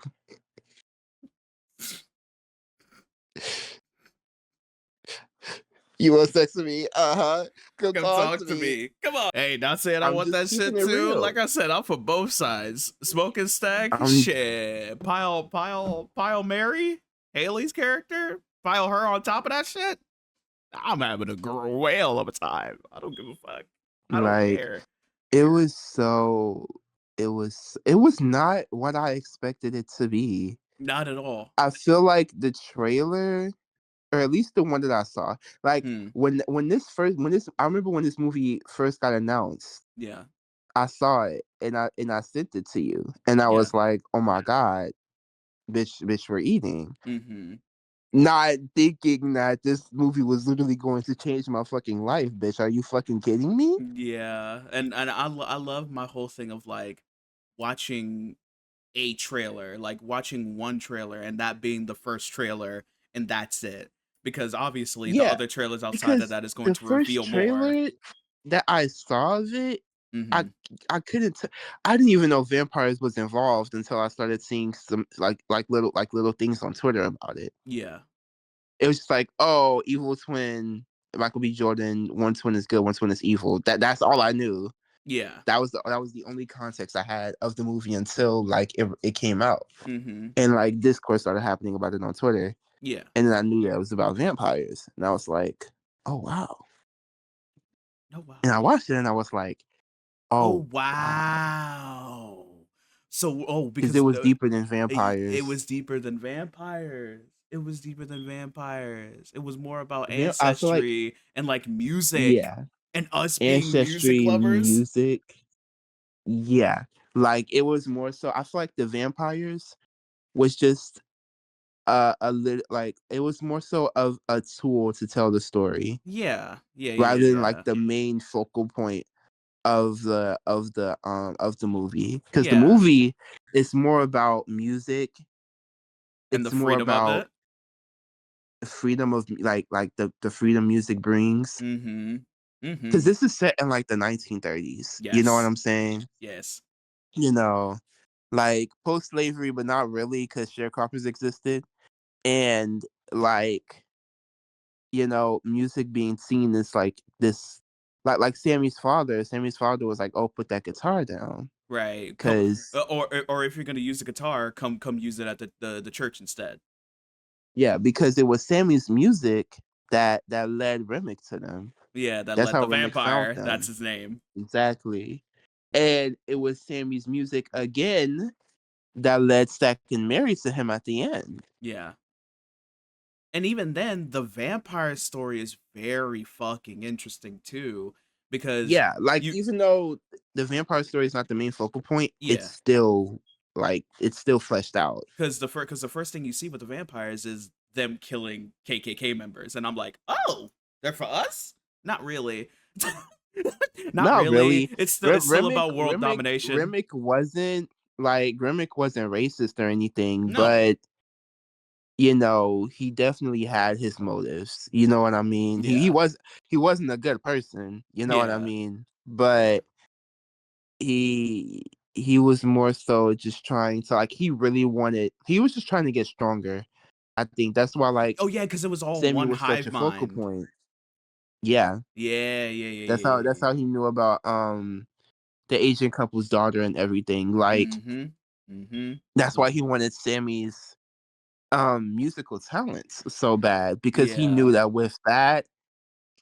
You want sex with me? Come talk to me. Come on. Hey, not saying I want that shit too. Real. Like I said, I'm for both sides. Smoking Stack, shit. Pile Mary, Haley's character, pile her on top of that shit. I'm having a whale of a time. I don't give a fuck. I don't care. It was not what I expected it to be. Not at all. I feel like the trailer, or at least the one that I saw, like when I remember when this movie first got announced. Yeah. I saw it and I sent it to you and I was like, oh my god, bitch, we're eating. Mm-hmm. Not thinking that this movie was literally going to change my fucking life, bitch. Are you fucking kidding me? Yeah, and I love my whole thing of like watching a trailer, like watching one trailer and that being the first trailer and that's it. Because obviously the other trailers outside of that is going to reveal more. The first trailer that I saw of it, I couldn't. I didn't even know vampires was involved until I started seeing some like little things on Twitter about it. Yeah, it was just like, oh, evil twin, Michael B. Jordan. One twin is good, one twin is evil. That's all I knew. Yeah, that was the only context I had of the movie until like it came out, and like discourse started happening about it on Twitter. Yeah, and then I knew that it was about vampires, and I was like, oh wow. And I watched it, and I was like, oh wow. So, because it was deeper than vampires. It was deeper than vampires. It was more about ancestry and like music. Yeah. And us being music lovers. Music. Yeah. Like it was more so. I feel like the vampires was just a little like it was more so of a tool to tell the story. Yeah. Rather than like the main focal point of the movie, because the movie is more about music. And the freedom of it. The freedom of like the freedom music brings. Because this is set in like the 1930s. Yes. You know what I'm saying? Yes. You know, like post-slavery, but not really, because sharecroppers existed, and like, you know, music being seen as like this, like Sammy's father. Sammy's father was like, "Oh, put that guitar down." Right. Because or if you're gonna use the guitar, come use it at the church instead. Yeah, because it was Sammy's music that led Remick to them. Yeah, that's led the vampire. That's his name. Exactly. And it was Sammy's music again that led Stack and Mary to him at the end. Yeah. And even then, the vampire story is very fucking interesting too. Because like even though the vampire story is not the main focal point, it's still fleshed out. Because the first thing you see with the vampires is them killing KKK members, and I'm like, oh, they're for us? Not really. Not really. It's still about world domination. Remick wasn't racist or anything, but you know, he definitely had his motives. You know what I mean? He wasn't a good person. You know what I mean? But he was more so just trying to he was just trying to get stronger. I think that's why because it was all Sammy one was hive such a mind. focal point. Yeah. That's how he knew about the Asian couple's daughter and everything. That's why he wanted Sammy's musical talents so bad, because he knew that with that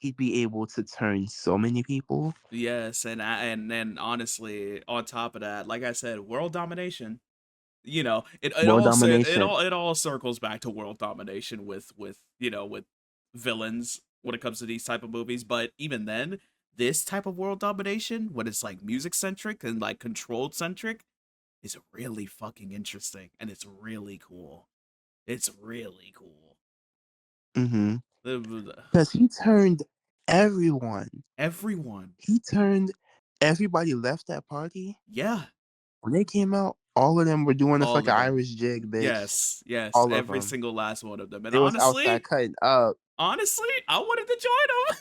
he'd be able to turn so many people. Yes, and honestly, on top of that, like I said, world domination. World domination. It all circles back to world domination with with villains when it comes to these type of movies. But even then, this type of world domination, when it's like music centric and like controlled centric, is really fucking interesting, and it's really cool. It's really cool. Mm-hmm. Because he turned everyone. Everyone. He turned everybody left that party. Yeah. When they came out, all of them were doing a fucking Irish jig, bitch. Yes. All every single last one of them. And it was outside cutting up. Honestly, I wanted to join them.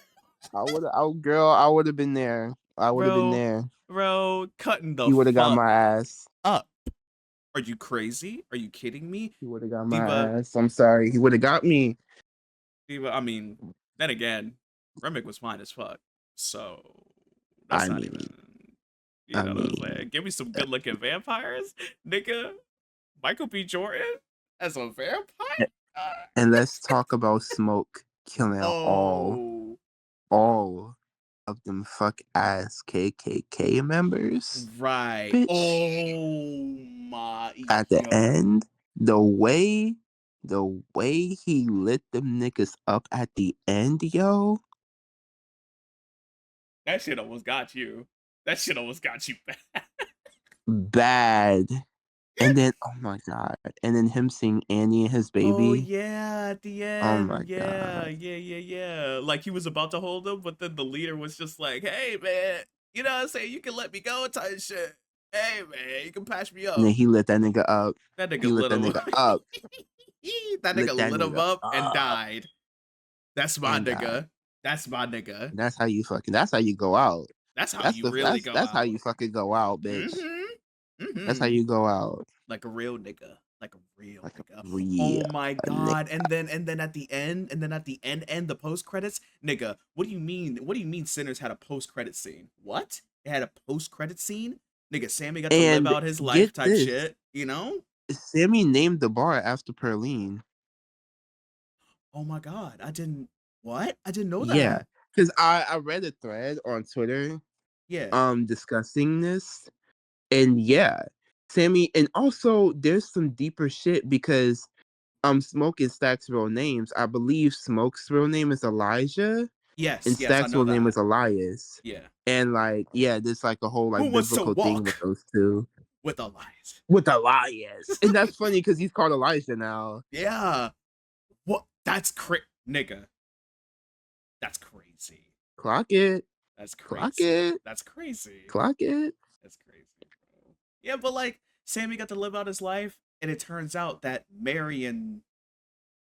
I would have been there. I would have been there. Bro, cutting the You would have got my ass up. Are you crazy? Are you kidding me? He would have got my ass. I'm sorry. He would have got me. Diva, I mean, then again, Remick was fine as fuck. So that's not even. You know what I'm saying? Give me some good looking vampires, nigga. Michael B. Jordan as a vampire. And let's talk about Smoke killing all of them fuck ass KKK members. Right. Bitch. Oh my. At the end, the way he lit them niggas up at the end, yo. That shit almost got you. That shit almost got you bad. Bad. And then, oh my god. And then him seeing Annie and his baby. Oh yeah, at the end. Oh my god. Yeah. Like he was about to hold him, but then the leader was just like, "Hey man, you know what I'm saying? You can let me go type shit. Hey man, you can patch me up." And then he lit that nigga up. That nigga lit that nigga up. That nigga lit him up and died. That's my nigga. That's my nigga. That's how you go out. That's how you really go out. That's how you fucking go out, bitch. That's how you go out. Like a real nigga. Like a real nigga. Oh my god. Nigga. And then at the end, the post credits, nigga, what do you mean? What do you mean Sinners had a post credit scene? What? It had a post credit scene? Nigga, Sammy got to live out his life type shit, you know? Sammy named the bar after Perlene. Oh my god. I didn't know that. Yeah. Because I read a thread on Twitter. Yeah. Discussing this. And yeah, Sammy, and also there's some deeper shit because Smoke is Stack's real names. I believe Smoke's real name is Elijah. Yes. And Stack's real name is Elias. Yeah. And like, yeah, there's like a whole like biblical thing with those two. With Elias. And that's funny because he's called Elijah now. Yeah. What? That's nigga. That's crazy. Clock it. That's crazy. Clock it. That's crazy. Clock it. That's crazy, bro. Yeah, but like Sammy got to live out his life, and it turns out that Marion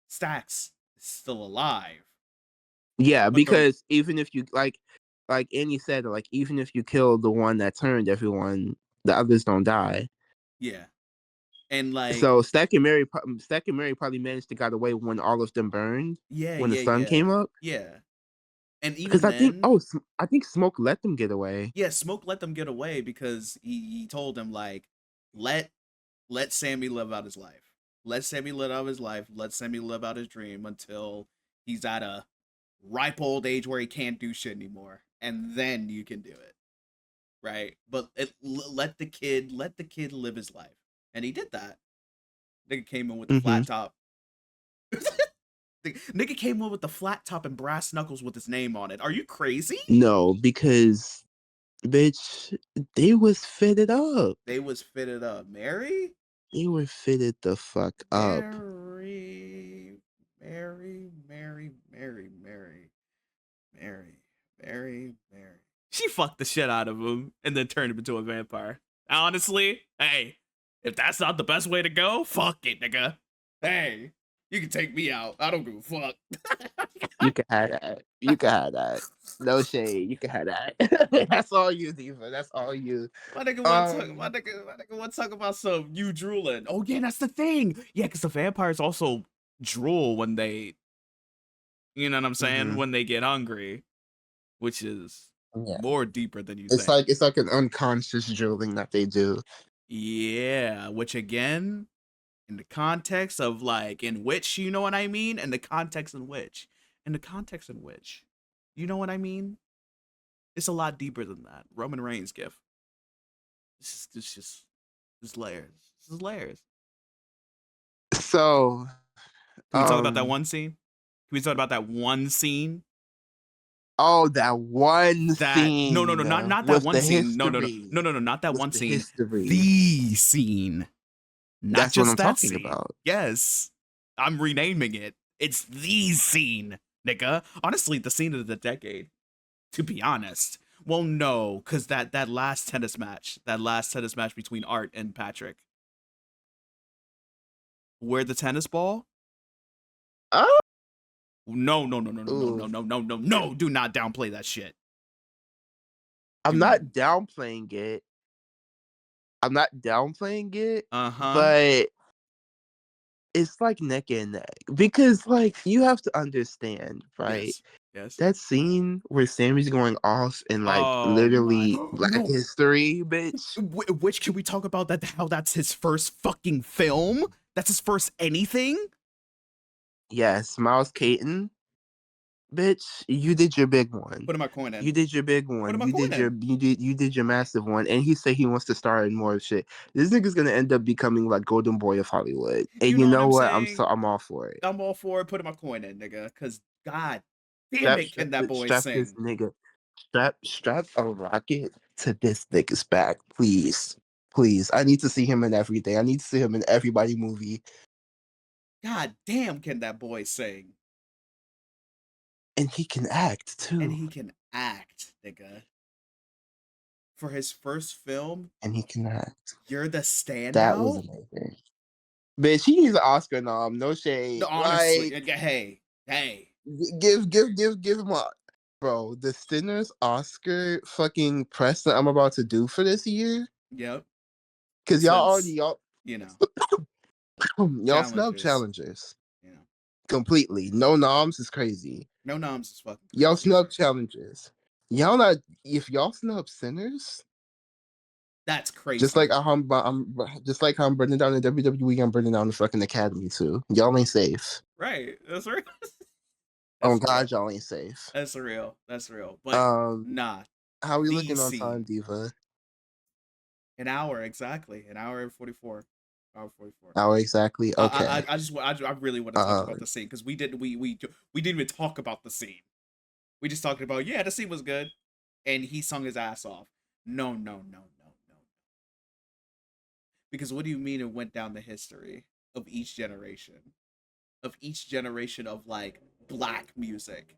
Stacks is still alive. Yeah, because even if you like Annie said, like even if you kill the one that turned everyone, the others don't die. Yeah, and like so Stack and Mary probably managed to get away when all of them burned. Yeah, when the sun came up. Yeah, and even because I think Smoke let them get away. Yeah, Smoke let them get away because he told them like let Sammy live out his life. Let Sammy live out his life. Let Sammy live out his dream until he's at a ripe old age where he can't do shit anymore, and then you can do it, right? But let the kid live his life, and he did that. Nigga came in with the flat top. Nigga came in with the flat top and brass knuckles with his name on it. Are you crazy? No, because bitch, they was fitted up. Mary? They were fitted the fuck up. Mary. She fucked the shit out of him and then turned him into a vampire. Honestly, hey, if that's not the best way to go, fuck it, nigga. Hey, you can take me out. I don't give a fuck. You can have that. No shade. You can have that. That's all you, Diva. That's all you. My nigga want to talk about some you drooling. Oh yeah, that's the thing. Yeah, because the vampires also drool when they, you know what I'm saying, when they get hungry, which is more deeper than you think. It's like an unconscious drooling that they do. Yeah, which again, in the context of like in which, you know what I mean, in the context in which You know what I mean? It's a lot deeper than that. Roman Reigns gift. It's just layers. It's just layers. So, can we talk about that one scene? Can we talk about that one scene? Oh, that one scene. No, not that one scene. History. No, not that one scene. History. The scene. Not That's just what I'm that talking scene. about. Yes. I'm renaming it. It's the scene, nigga. Honestly, the scene of the decade. To be honest. Well, no, because that last tennis match between Art and Patrick. Where the tennis ball? Oh. No. Do not downplay that shit. I'm not downplaying it. But it's like neck and neck. Because, like, you have to understand, right? Yes. That scene where Sammy's going off in, like, literally Black history, bitch. Which can we talk about that? How that's his first fucking film? That's his first anything? Yes, Miles Caton. Bitch, you did your big one. Put my coin in. You did your big one. You did your massive one. And he said he wants to star in more shit. This nigga's gonna end up becoming like Golden Boy of Hollywood. And you know what? I'm all for it. I'm all for it. Put my coin in, nigga. Cause god damn it, can that boy sing? This nigga. Strap a rocket to this nigga's back, please. Please. I need to see him in everything. I need to see him in everybody movie. God damn, can that boy sing? And he can act too. And he can act, nigga. For his first film. And he can act. You're the standout. That was amazing. Bitch, he needs an Oscar nom. No shade. No, honestly, like, hey. Give him a bro. The Sinners Oscar fucking press that I'm about to do for this year. Yep. Because y'all snub challengers. Yeah. Completely. No noms is crazy. No noms is fucking crazy. Y'all snub challengers. Y'all not. If y'all snub Sinners, that's crazy. Just like how I'm burning down the WWE, I'm burning down the fucking Academy too. Y'all ain't safe. Right. That's right. Oh God, y'all ain't safe. That's real. But nah. How are we looking on time, Diva? An hour exactly. An hour and 44. Hour 44. Hour exactly. Okay. I really want to talk about the scene because we didn't even talk about the scene. We just talked about the scene was good, and he sung his ass off. No. Because what do you mean it went down the history of each generation of like black music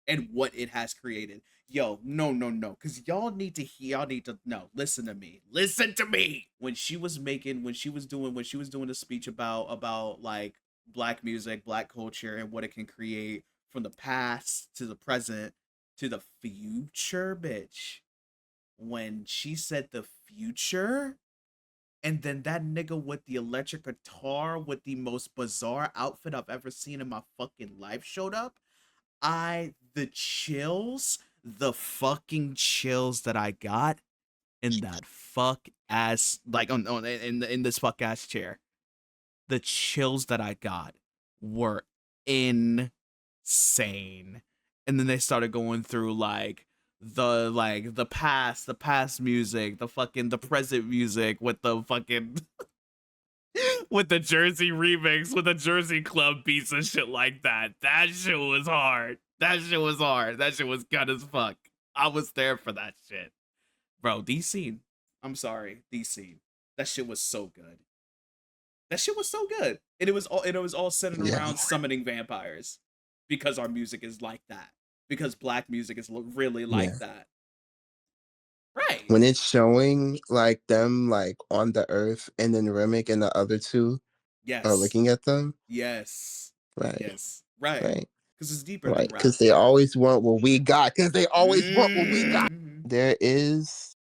and what it has created? Yo, no. Because y'all need to know. Listen to me. When she was doing the speech about like black music, black culture, and what it can create from the past to the present to the future, bitch. When she said the future, and then that nigga with the electric guitar with the most bizarre outfit I've ever seen in my fucking life showed up, the fucking chills that I got in that fuck ass, like in this fuck ass chair, the chills that I got were insane. And then they started going through like the past music, the present music with the fucking with the Jersey remix, with the Jersey Club beats and shit like that. That shit was hard. That shit was good as fuck. I was there for that shit. Bro, the scene. I'm sorry, the scene. That shit was so good. And it was all centered around summoning vampires. Because our music is like that. Because black music is really like that. Right. When it's showing like them like on the earth and then Remick and the other two are looking at them. Yes. Right. Yes. Right. Because it's deeper than because they always want what we got. There is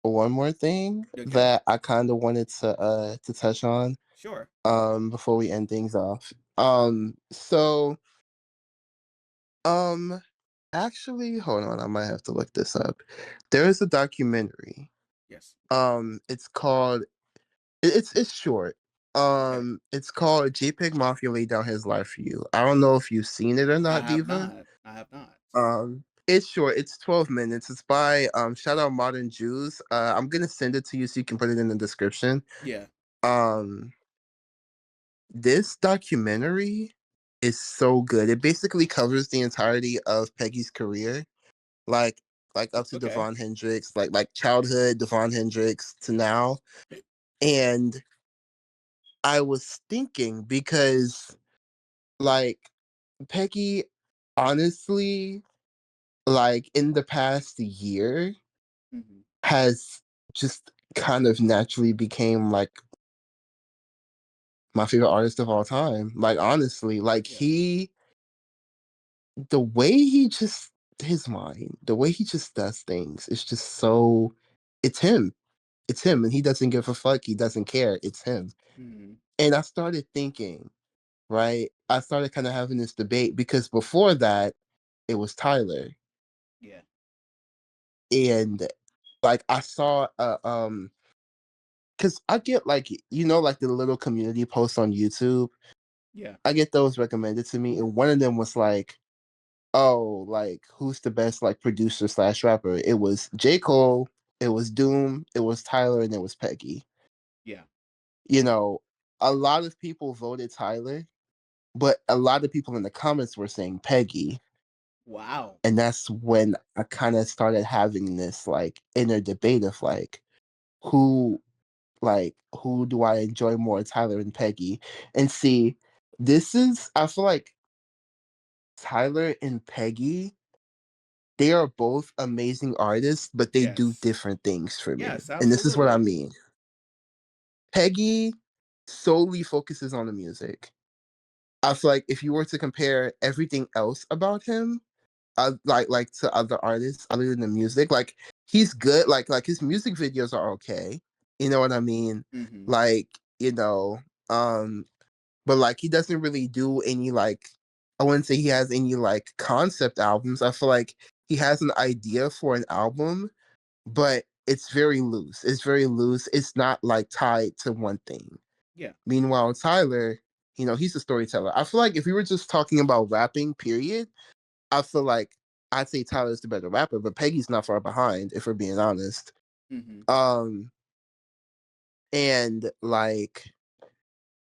one more thing that I kind of wanted to touch on. Sure. Before we end things off. Actually, hold on, I might have to look this up. There is a documentary. Yes. It's called it's short. It's called JPEG Mafia Laid Down His Life for You. I don't know if you've seen it or not, Diva. I have not. It's short. It's 12 minutes. It's by shout out Modern Jews. I'm gonna send it to you so you can put it in the description. Yeah. This documentary is so good. It basically covers the entirety of Peggy's career, like up to Devon Hendricks, like childhood Devon Hendricks to now. And I was thinking because like Peggy, honestly, like in the past year, has just kind of naturally became like my favorite artist of all time. Like honestly, like the way he just his mind, the way he just does things, it's just so it's him. It's him, and he doesn't give a fuck. He doesn't care. It's him. And I started thinking, right? I started kind of having this debate because before that, it was Tyler. Yeah. And like I saw because I get like like the little community posts on YouTube. Yeah. I get those recommended to me, and one of them was like, "Oh, like who's the best like producer / rapper?" It was J. Cole, it was Doom, it was Tyler, and it was Peggy. Yeah. A lot of people voted Tyler, but a lot of people in the comments were saying Peggy. Wow. And that's when I kind of started having this like inner debate of like who do I enjoy more, Tyler and Peggy? And see, I feel like Tyler and Peggy, they are both amazing artists, but they do different things for me. Yes, absolutely. And this is what I mean. Peggy solely focuses on the music. I feel like if you were to compare everything else about him, like to other artists other than the music, like he's good. Like his music videos are okay. You know what I mean? Like but like he doesn't really do any like I wouldn't say he has any like concept albums. I feel like he has an idea for an album, but it's very loose. It's very loose. It's not like tied to one thing. Yeah. Meanwhile, Tyler, he's a storyteller. I feel like if we were just talking about rapping, period, I feel like I'd say Tyler's the better rapper, but Peggy's not far behind, if we're being honest. And like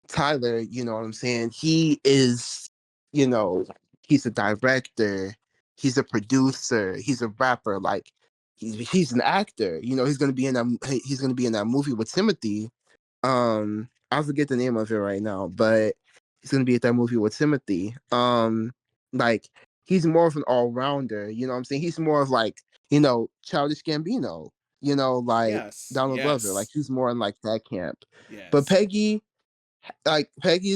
Tyler, you know what I'm saying? He is, he's a director, he's a producer, he's a rapper, like he's an actor. He's gonna be in that movie with Timothy. I forget the name of it right now, but he's gonna be at that movie with Timothy. Like he's more of an all-rounder, you know what I'm saying? He's more of like, Childish Gambino, like Donald Glover. Like he's more in like that camp. But Peggy's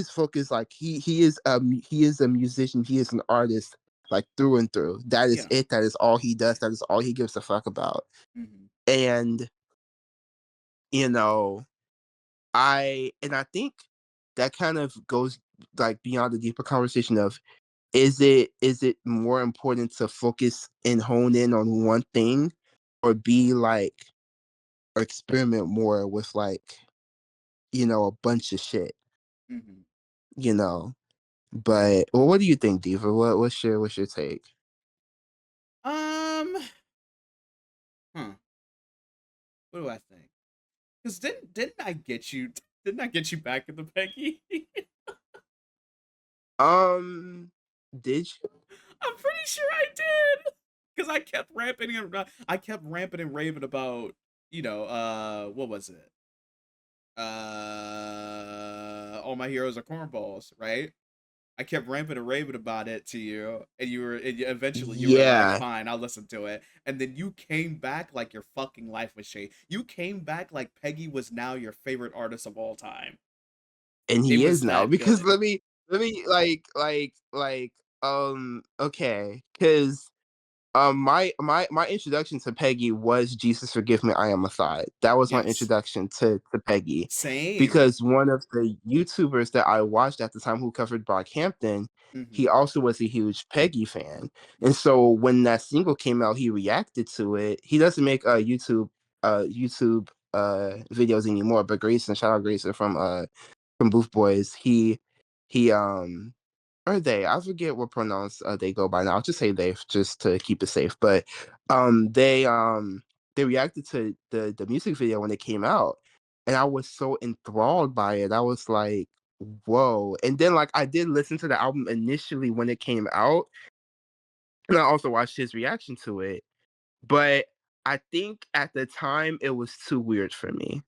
focus, like he is a musician, he is an artist, like through and through. That is it. That is all he does. That is all he gives a fuck about. And I think that kind of goes like beyond the deeper conversation of is it more important to focus and hone in on one thing or be like or experiment more with like a bunch of shit. But what do you think, Diva? What's your take? What do I think? Because didn't I get you? Didn't I get you back in the Peggy? Did you? I'm pretty sure I did. Because I kept ramping and raving about, what was it? All my heroes are cornballs, right? I kept ramping and raving about it to you, and eventually you were like, "Fine, I'll listen to it." And then you came back like your fucking life was changed. You came back like Peggy was now your favorite artist of all time, and he is now. Because let me okay, because my introduction to Peggy was Jesus Forgive Me, I Am a Thought. That was my introduction to Peggy. Same. Because one of the YouTubers that I watched at the time who covered Brockhampton, he also was a huge Peggy fan. And so when that single came out, he reacted to it. He doesn't make YouTube videos anymore, but Grayson, shout out Grayson from Booth Boys, he or they, I forget what pronouns they go by now. I'll just say they just to keep it safe. But they reacted to the music video when it came out, and I was so enthralled by it. I was like, whoa. And then like I did listen to the album initially when it came out, and I also watched his reaction to it. But I think at the time it was too weird for me.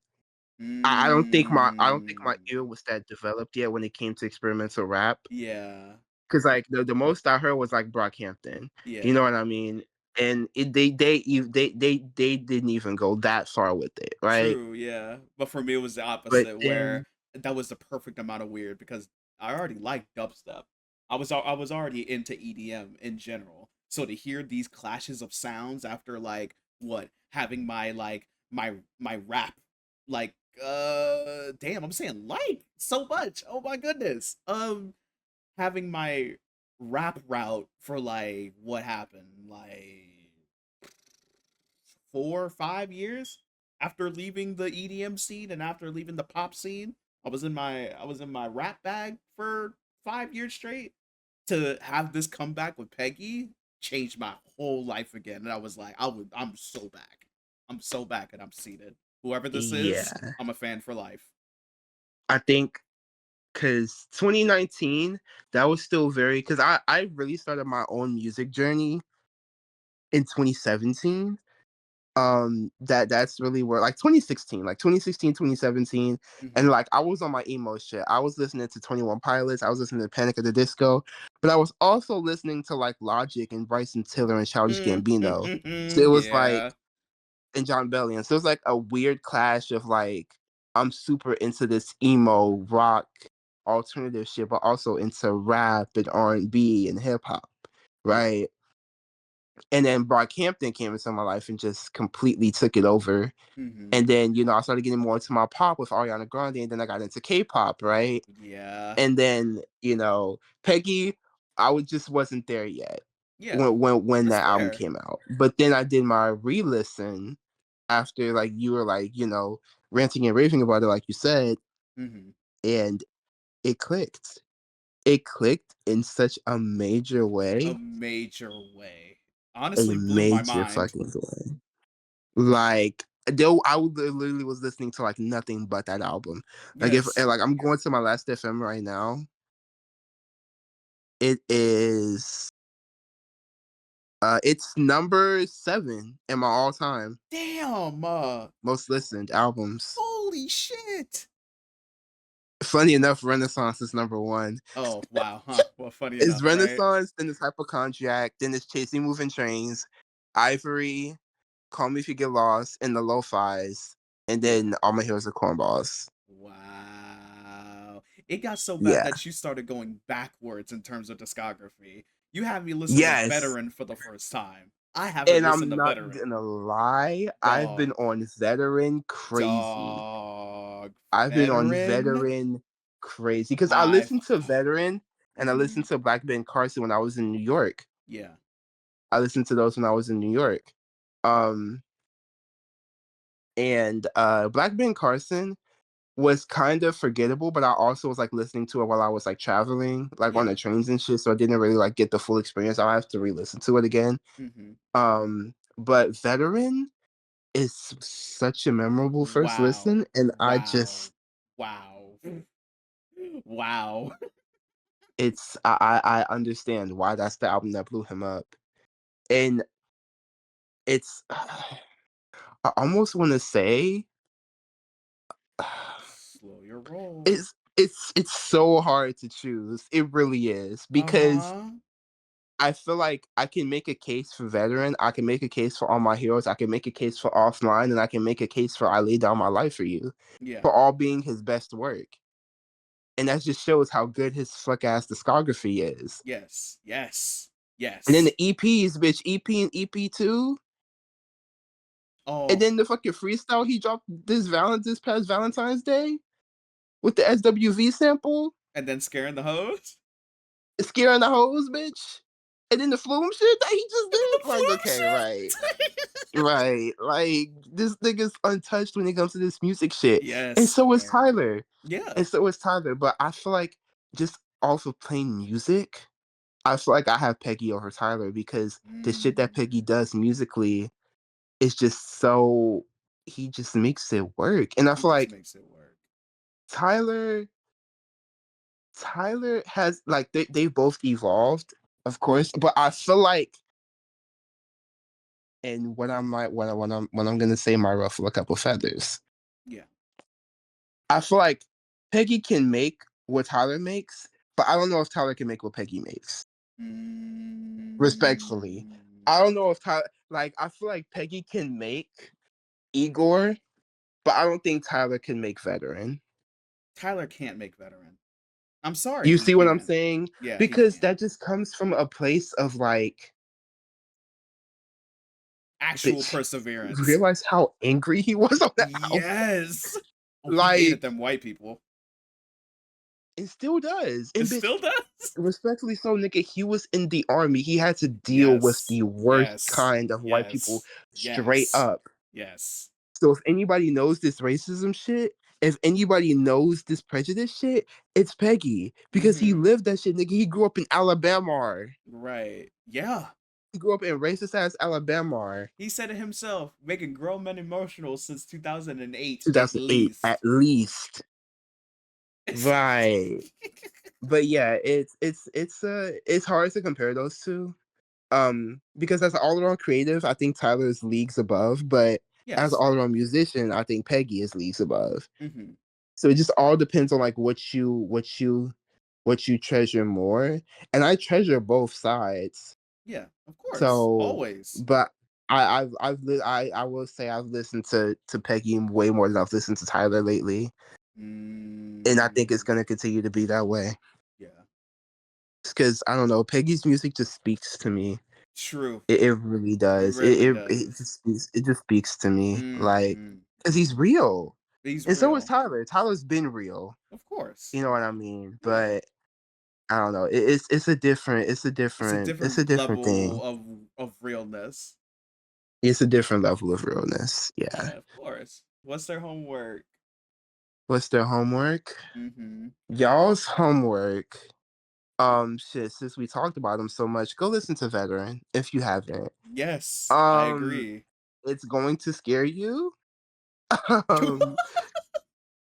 I don't think my ear was that developed yet when it came to experimental rap. Yeah. Cause like the most I heard was like Brockhampton. Yeah. You know what I mean? And they didn't even go that far with it, right? True, yeah. But for me, it was the opposite, where that was the perfect amount of weird because I already liked dubstep. I was already into EDM in general. So to hear these clashes of sounds after like what having my my rap like damn, I'm saying like so much. Oh my goodness. Having my rap route for like what happened like 4 or 5 years after leaving the EDM scene and after leaving the pop scene. I was in my rap bag for 5 years straight. To have this comeback with Peggy changed my whole life again, and I was like, I'm so back. I'm so back, and I'm seated. Whoever this is, I'm a fan for life. I think because 2019, that was still very, because I really started my own music journey in 2017. That's really where like 2016, 2017, and like I was on my emo shit. I was listening to 21 Pilots, I was listening to Panic at the Disco, but I was also listening to like Logic and Bryson Tiller and Childish Gambino. So it was like, and John Bellion. So it was like a weird clash of like, I'm super into this emo rock alternative shit, but also into rap and R&B and hip hop, right? Yeah. And then Brockhampton came into my life and just completely took it over. And then, I started getting more into my pop with Ariana Grande, and then I got into K-pop, right? Yeah. And then, Peggy, just wasn't there yet. Yeah. When that album came out. But then I did my re-listen after like you were like, ranting and raving about it, like you said. And it clicked. It clicked in such a major way. A major way. Honestly, blew my mind. Fucking way. Like, I literally was listening to like nothing but that album. Like I'm going to my Last FM right now. It is it's number 7 in my all time. Damn. Most listened albums. Holy shit. Funny enough, Renaissance is number 1. Oh wow, huh? Well, funny enough. It's Renaissance, then it's Hypochondriac, then it's Chasing Moving Trains, Ivory, Call Me If You Get Lost, and the Lo-Fi's, and then All My Heroes Are Cornballs. Wow. It got so bad that you started going backwards in terms of discography. You had me listen to Veteran for the first time. I haven't listened to Veteran. And I'm not gonna lie, Dog. I've been on Veteran crazy. Dog. I've been on Veteran crazy because I listened to Veteran and I listened to Black Ben Carson when I was in New York. Yeah. I listened to those when I was in New York. And Black Ben Carson was kind of forgettable, but I also was like listening to it while I was like traveling, like on the trains and shit. So I didn't really like get the full experience. I'll have to re-listen to it again. But Veteran is such a memorable first listen, and I just wow. It's I understand why that's the album that blew him up, and it's I almost want to say slow your roll. It's so hard to choose. It really is, because I feel like I can make a case for Veteran, I can make a case for All My Heroes, I can make a case for Offline, and I can make a case for I Lay Down My Life For You, for all being his best work. And that just shows how good his fuck ass discography is. Yes. And then the EPs, bitch, EP and EP2. Oh. And then the fucking freestyle he dropped this past Valentine's Day with the SWV sample. And then scaring the hoes, bitch. And then the Flume shit that he just did. Like, okay, right. Like, this nigga's untouched when it comes to this music shit. Yes. And so is Tyler. Yeah. And so is Tyler. But I feel like just also playing music, I feel like I have Peggy over Tyler because the shit that Peggy does musically is just so, he just makes it work. And I feel like makes it work. Tyler has like they both evolved, of course, but I feel like, and when I'm gonna say my ruffle a couple feathers. Yeah. I feel like Peggy can make what Tyler makes, but I don't know if Tyler can make what Peggy makes. Respectfully. I don't know if Tyler, like, I feel like Peggy can make Igor, but I don't think Tyler can make Veteran. Tyler can't make Veteran. I'm sorry. You see what I'm saying? Yeah. Because that just comes from a place of like actual perseverance. Realize how angry he was on that album. Yes. Like, he hated them white people. It still does. It still does? Respectfully so, nigga, he was in the army. He had to deal with the worst kind of white people straight up. Yes. So if anybody knows this racism shit, if anybody knows this prejudice shit, it's Peggy. Because he lived that shit, nigga. He grew up in Alabama. Right. Yeah. He grew up in racist ass Alabama. He said it himself, making grown men emotional since 2008. 2008, at least. Right. But yeah, it's hard to compare those two. Because as an all-around creative, I think Tyler is leagues above, but as an all-around musician, I think Peggy is leagues above. So it just all depends on like what you treasure more, and I treasure both sides. Yeah, of course. So always. But I will say I've listened to Peggy way more than I've listened to Tyler lately, and I think it's gonna continue to be that way. Yeah. Because I don't know, Peggy's music just speaks to me. True. It really does. It just speaks to me, like, because he's real. So is Tyler. Tyler's been real, of course. You know what I mean? But I don't know. It's a different level thing of realness. It's a different level of realness. Yeah, of course. What's their homework? Y'all's homework. Shit, since we talked about them so much, go listen to Veteran if you haven't. Yes, I agree. It's going to scare you.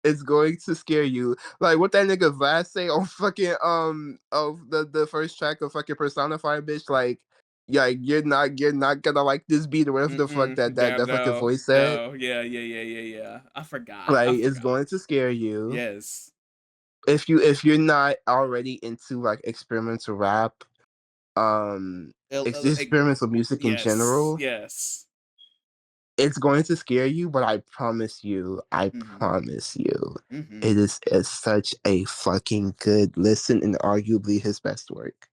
It's going to scare you. Like what that nigga Vlad say on fucking of the first track of fucking Personified, bitch. Like, yeah, you're not gonna like this beat or whatever the fuck that fucking voice said. No. Yeah. I forgot. Like, it's going to scare you. Yes. If you're not already into like experimental rap, experimental music in general, yes, it's going to scare you. But I promise you, it is such a fucking good listen and arguably his best work.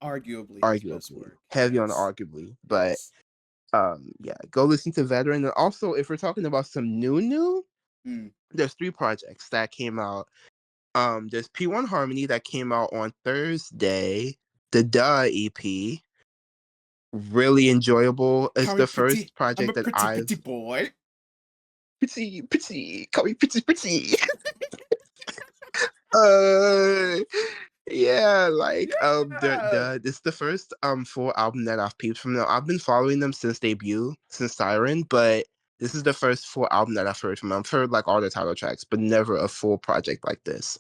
Arguably his best work. Heavy on arguably, but yeah, go listen to Veteran. And also, if we're talking about some new, there's 3 projects that came out. There's P1 Harmony that came out on Thursday. The Duh EP, really enjoyable. It's the first project that I've. Pretty boy. Pretty, call me pretty. Yeah, like this is the first full album that I've peeped from them. I've been following them since debut, since Siren, but this is the first full album that I've heard from them. I've heard like all the title tracks, but never a full project like this.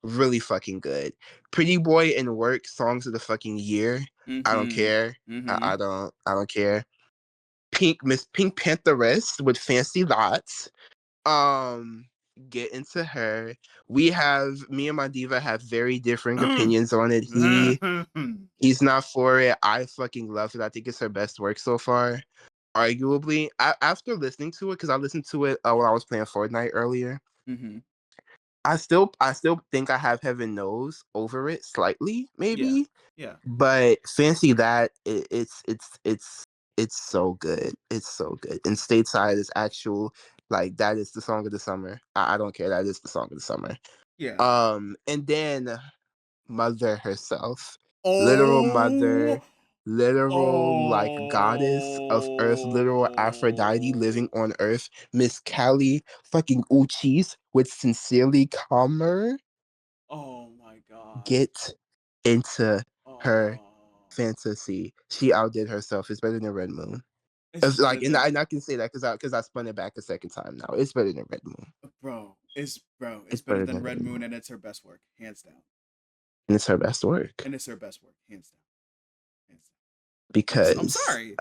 Really fucking good. Pretty Boy and Work, songs of the fucking year. I don't care. I don't care. Miss Pink Pantheress with Fancy Lots. Get into her. Me and my diva have very differing opinions on it. He's not for it. I fucking love it. I think it's her best work so far. Arguably, after listening to it, because I listened to it while I was playing Fortnite earlier. I still think I have Heaven Knows over it slightly, maybe. Yeah. But Fancy That, it's so good. It's so good. And Stateside is actual, like, that is the song of the summer. I don't care. That is the song of the summer. Yeah. And then Mother herself. Oh. Literal mother. Literal, like, goddess of earth. Literal Aphrodite living on earth. Miss Callie fucking Uchis with Sincerely Calmer. Oh my God. Get into her fantasy. She outdid herself. It's better than Red Moon. It's like, and I can say that because I spun it back a second time now. It's better than Red Moon. It's better than Red Moon, and it's her best work, hands down. And it's her best work. Hands down. Because I'm sorry.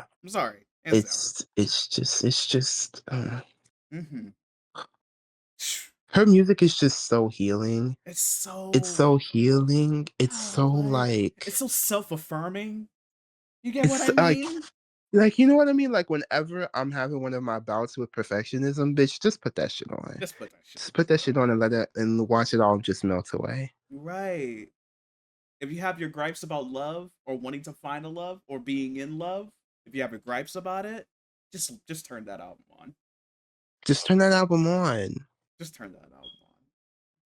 It's just. Her music is just so healing. It's so healing. It's so like. It's so self-affirming. You get what I mean? Like, you know what I mean? Like, whenever I'm having one of my bouts with perfectionism, bitch, just put that shit on. Just put that shit on and let it and watch it all just melt away. Right. If you have your gripes about love or wanting to find a love or being in love, if you have your gripes about it, just turn that album on. Just turn that album on.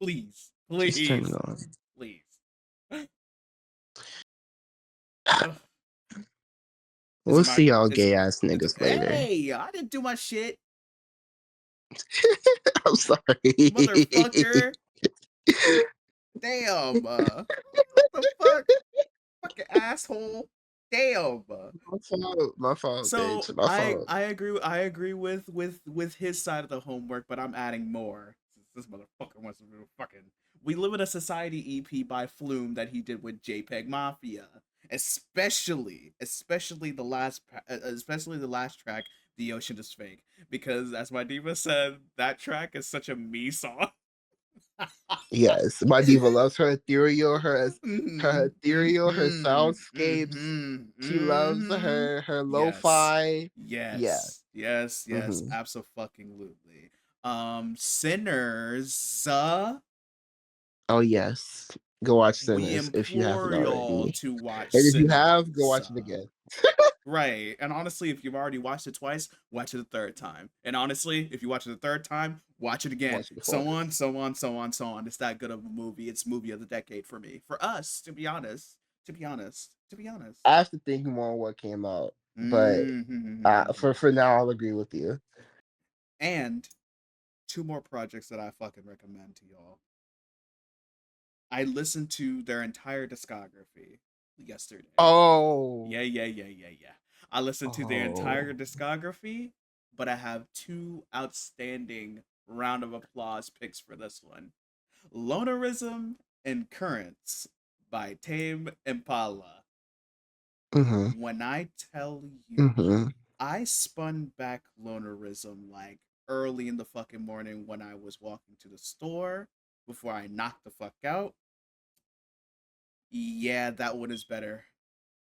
Please. Just turn it on. Please. We'll see y'all gay ass niggas later. Hey, I didn't do my shit. I'm sorry. Motherfucker. Damn. What the fuck? Fucking asshole. Damn. My fault. So bitch. My fault. I agree with his side of the homework, but I'm adding more. This motherfucker wants to fucking. We Live in a Society EP by Flume that he did with JPEG Mafia, especially the last track, The Ocean Is Fake, because as my diva said, that track is such a me song. Yes, my diva loves her ethereal, her soundscapes. She loves her lo-fi. Yes, absolutely. Sinners. Oh yes, go watch Sinners if you haven't already. To watch, and if you have, go watch it again. Right, and honestly, if you've already watched it twice, watch it a third time. And honestly, if you watch it a third time, watch it again. So on. It's that good of a movie. It's movie of the decade for me. For us, to be honest. I have to think more on what came out, but for now, I'll agree with you. And 2 more projects that I fucking recommend to y'all. I listened to their entire discography yesterday. Oh. Yeah. I listened to their entire discography, but I have 2 outstanding round of applause picks for this one. Lonerism and Currents by Tame Impala. When I tell you, I spun back Lonerism like early in the fucking morning when I was walking to the store before I knocked the fuck out. Yeah, that one is better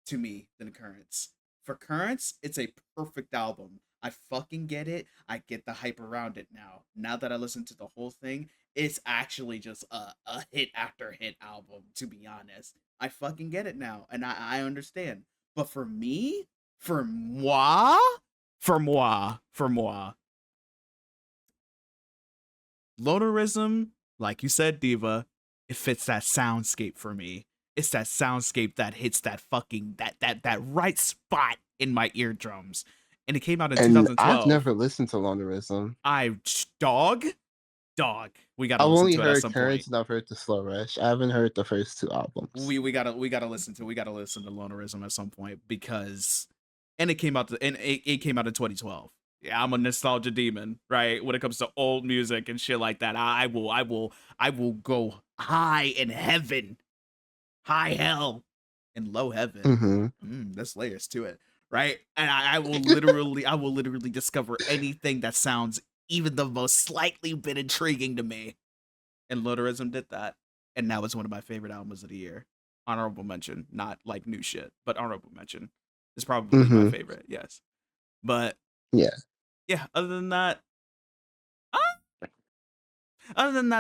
to me than Currents. For Currents, it's a perfect album. I fucking get it. I get the hype around it now. Now that I listen to the whole thing, it's actually just a hit after hit album, to be honest. I fucking get it now, and I understand. But for me, for moi, Lonerism, like you said, Diva, it fits that soundscape for me. It's that soundscape that hits that fucking that right spot in my eardrums. And it came out in 2012. I've never listened to Lonerism. Dog. We gotta listen to it at some point. I've only heard Currents and I've heard the Slow Rush. I haven't heard the first 2 albums. We gotta listen to Lonerism at some point because, and it came out in 2012. Yeah, I'm a nostalgia demon, right? When it comes to old music and shit like that, I will go high in heaven, high hell, and low heaven. There's layers to it, right? And I will literally discover anything that sounds even the most slightly bit intriguing to me. And Lonerism did that, and now it's one of my favorite albums of the year. Honorable mention, not like new shit, but honorable mention. It's probably my favorite, yes. But yeah, other than that,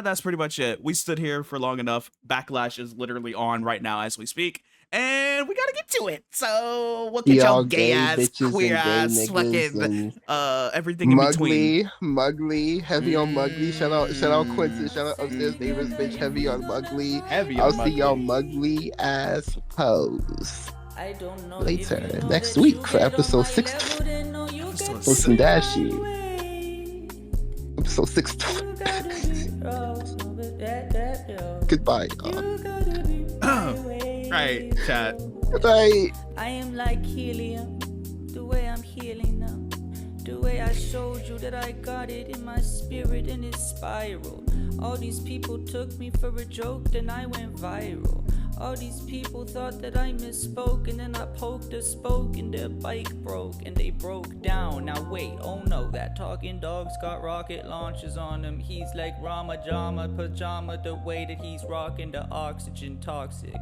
that's pretty much it. We stood here for long enough. Backlash is literally on right now as we speak, and we gotta get to it. So we'll get y'all gay ass, queer ass, fucking everything in between. Mugly, heavy on Mugly. Shout out Quincy. Shout out Upstairs Neighbors, bitch. Heavy on Mugly. I'll see y'all Mugly ass hoes later next week for episode 6. Listen, Dashy. Episode 6. Goodbye, y'all. Right, chat. Right. I am like helium, the way I'm healing now. The way I showed you that I got it in my spirit and it's spiral. All these people took me for a joke, then I went viral. All these people thought that I misspoke, and then I poked a spoke and their bike broke and they broke down. Now wait, oh no, that talking dog's got rocket launchers on him. He's like Rama Jama Pajama, the way that he's rocking the oxygen toxic.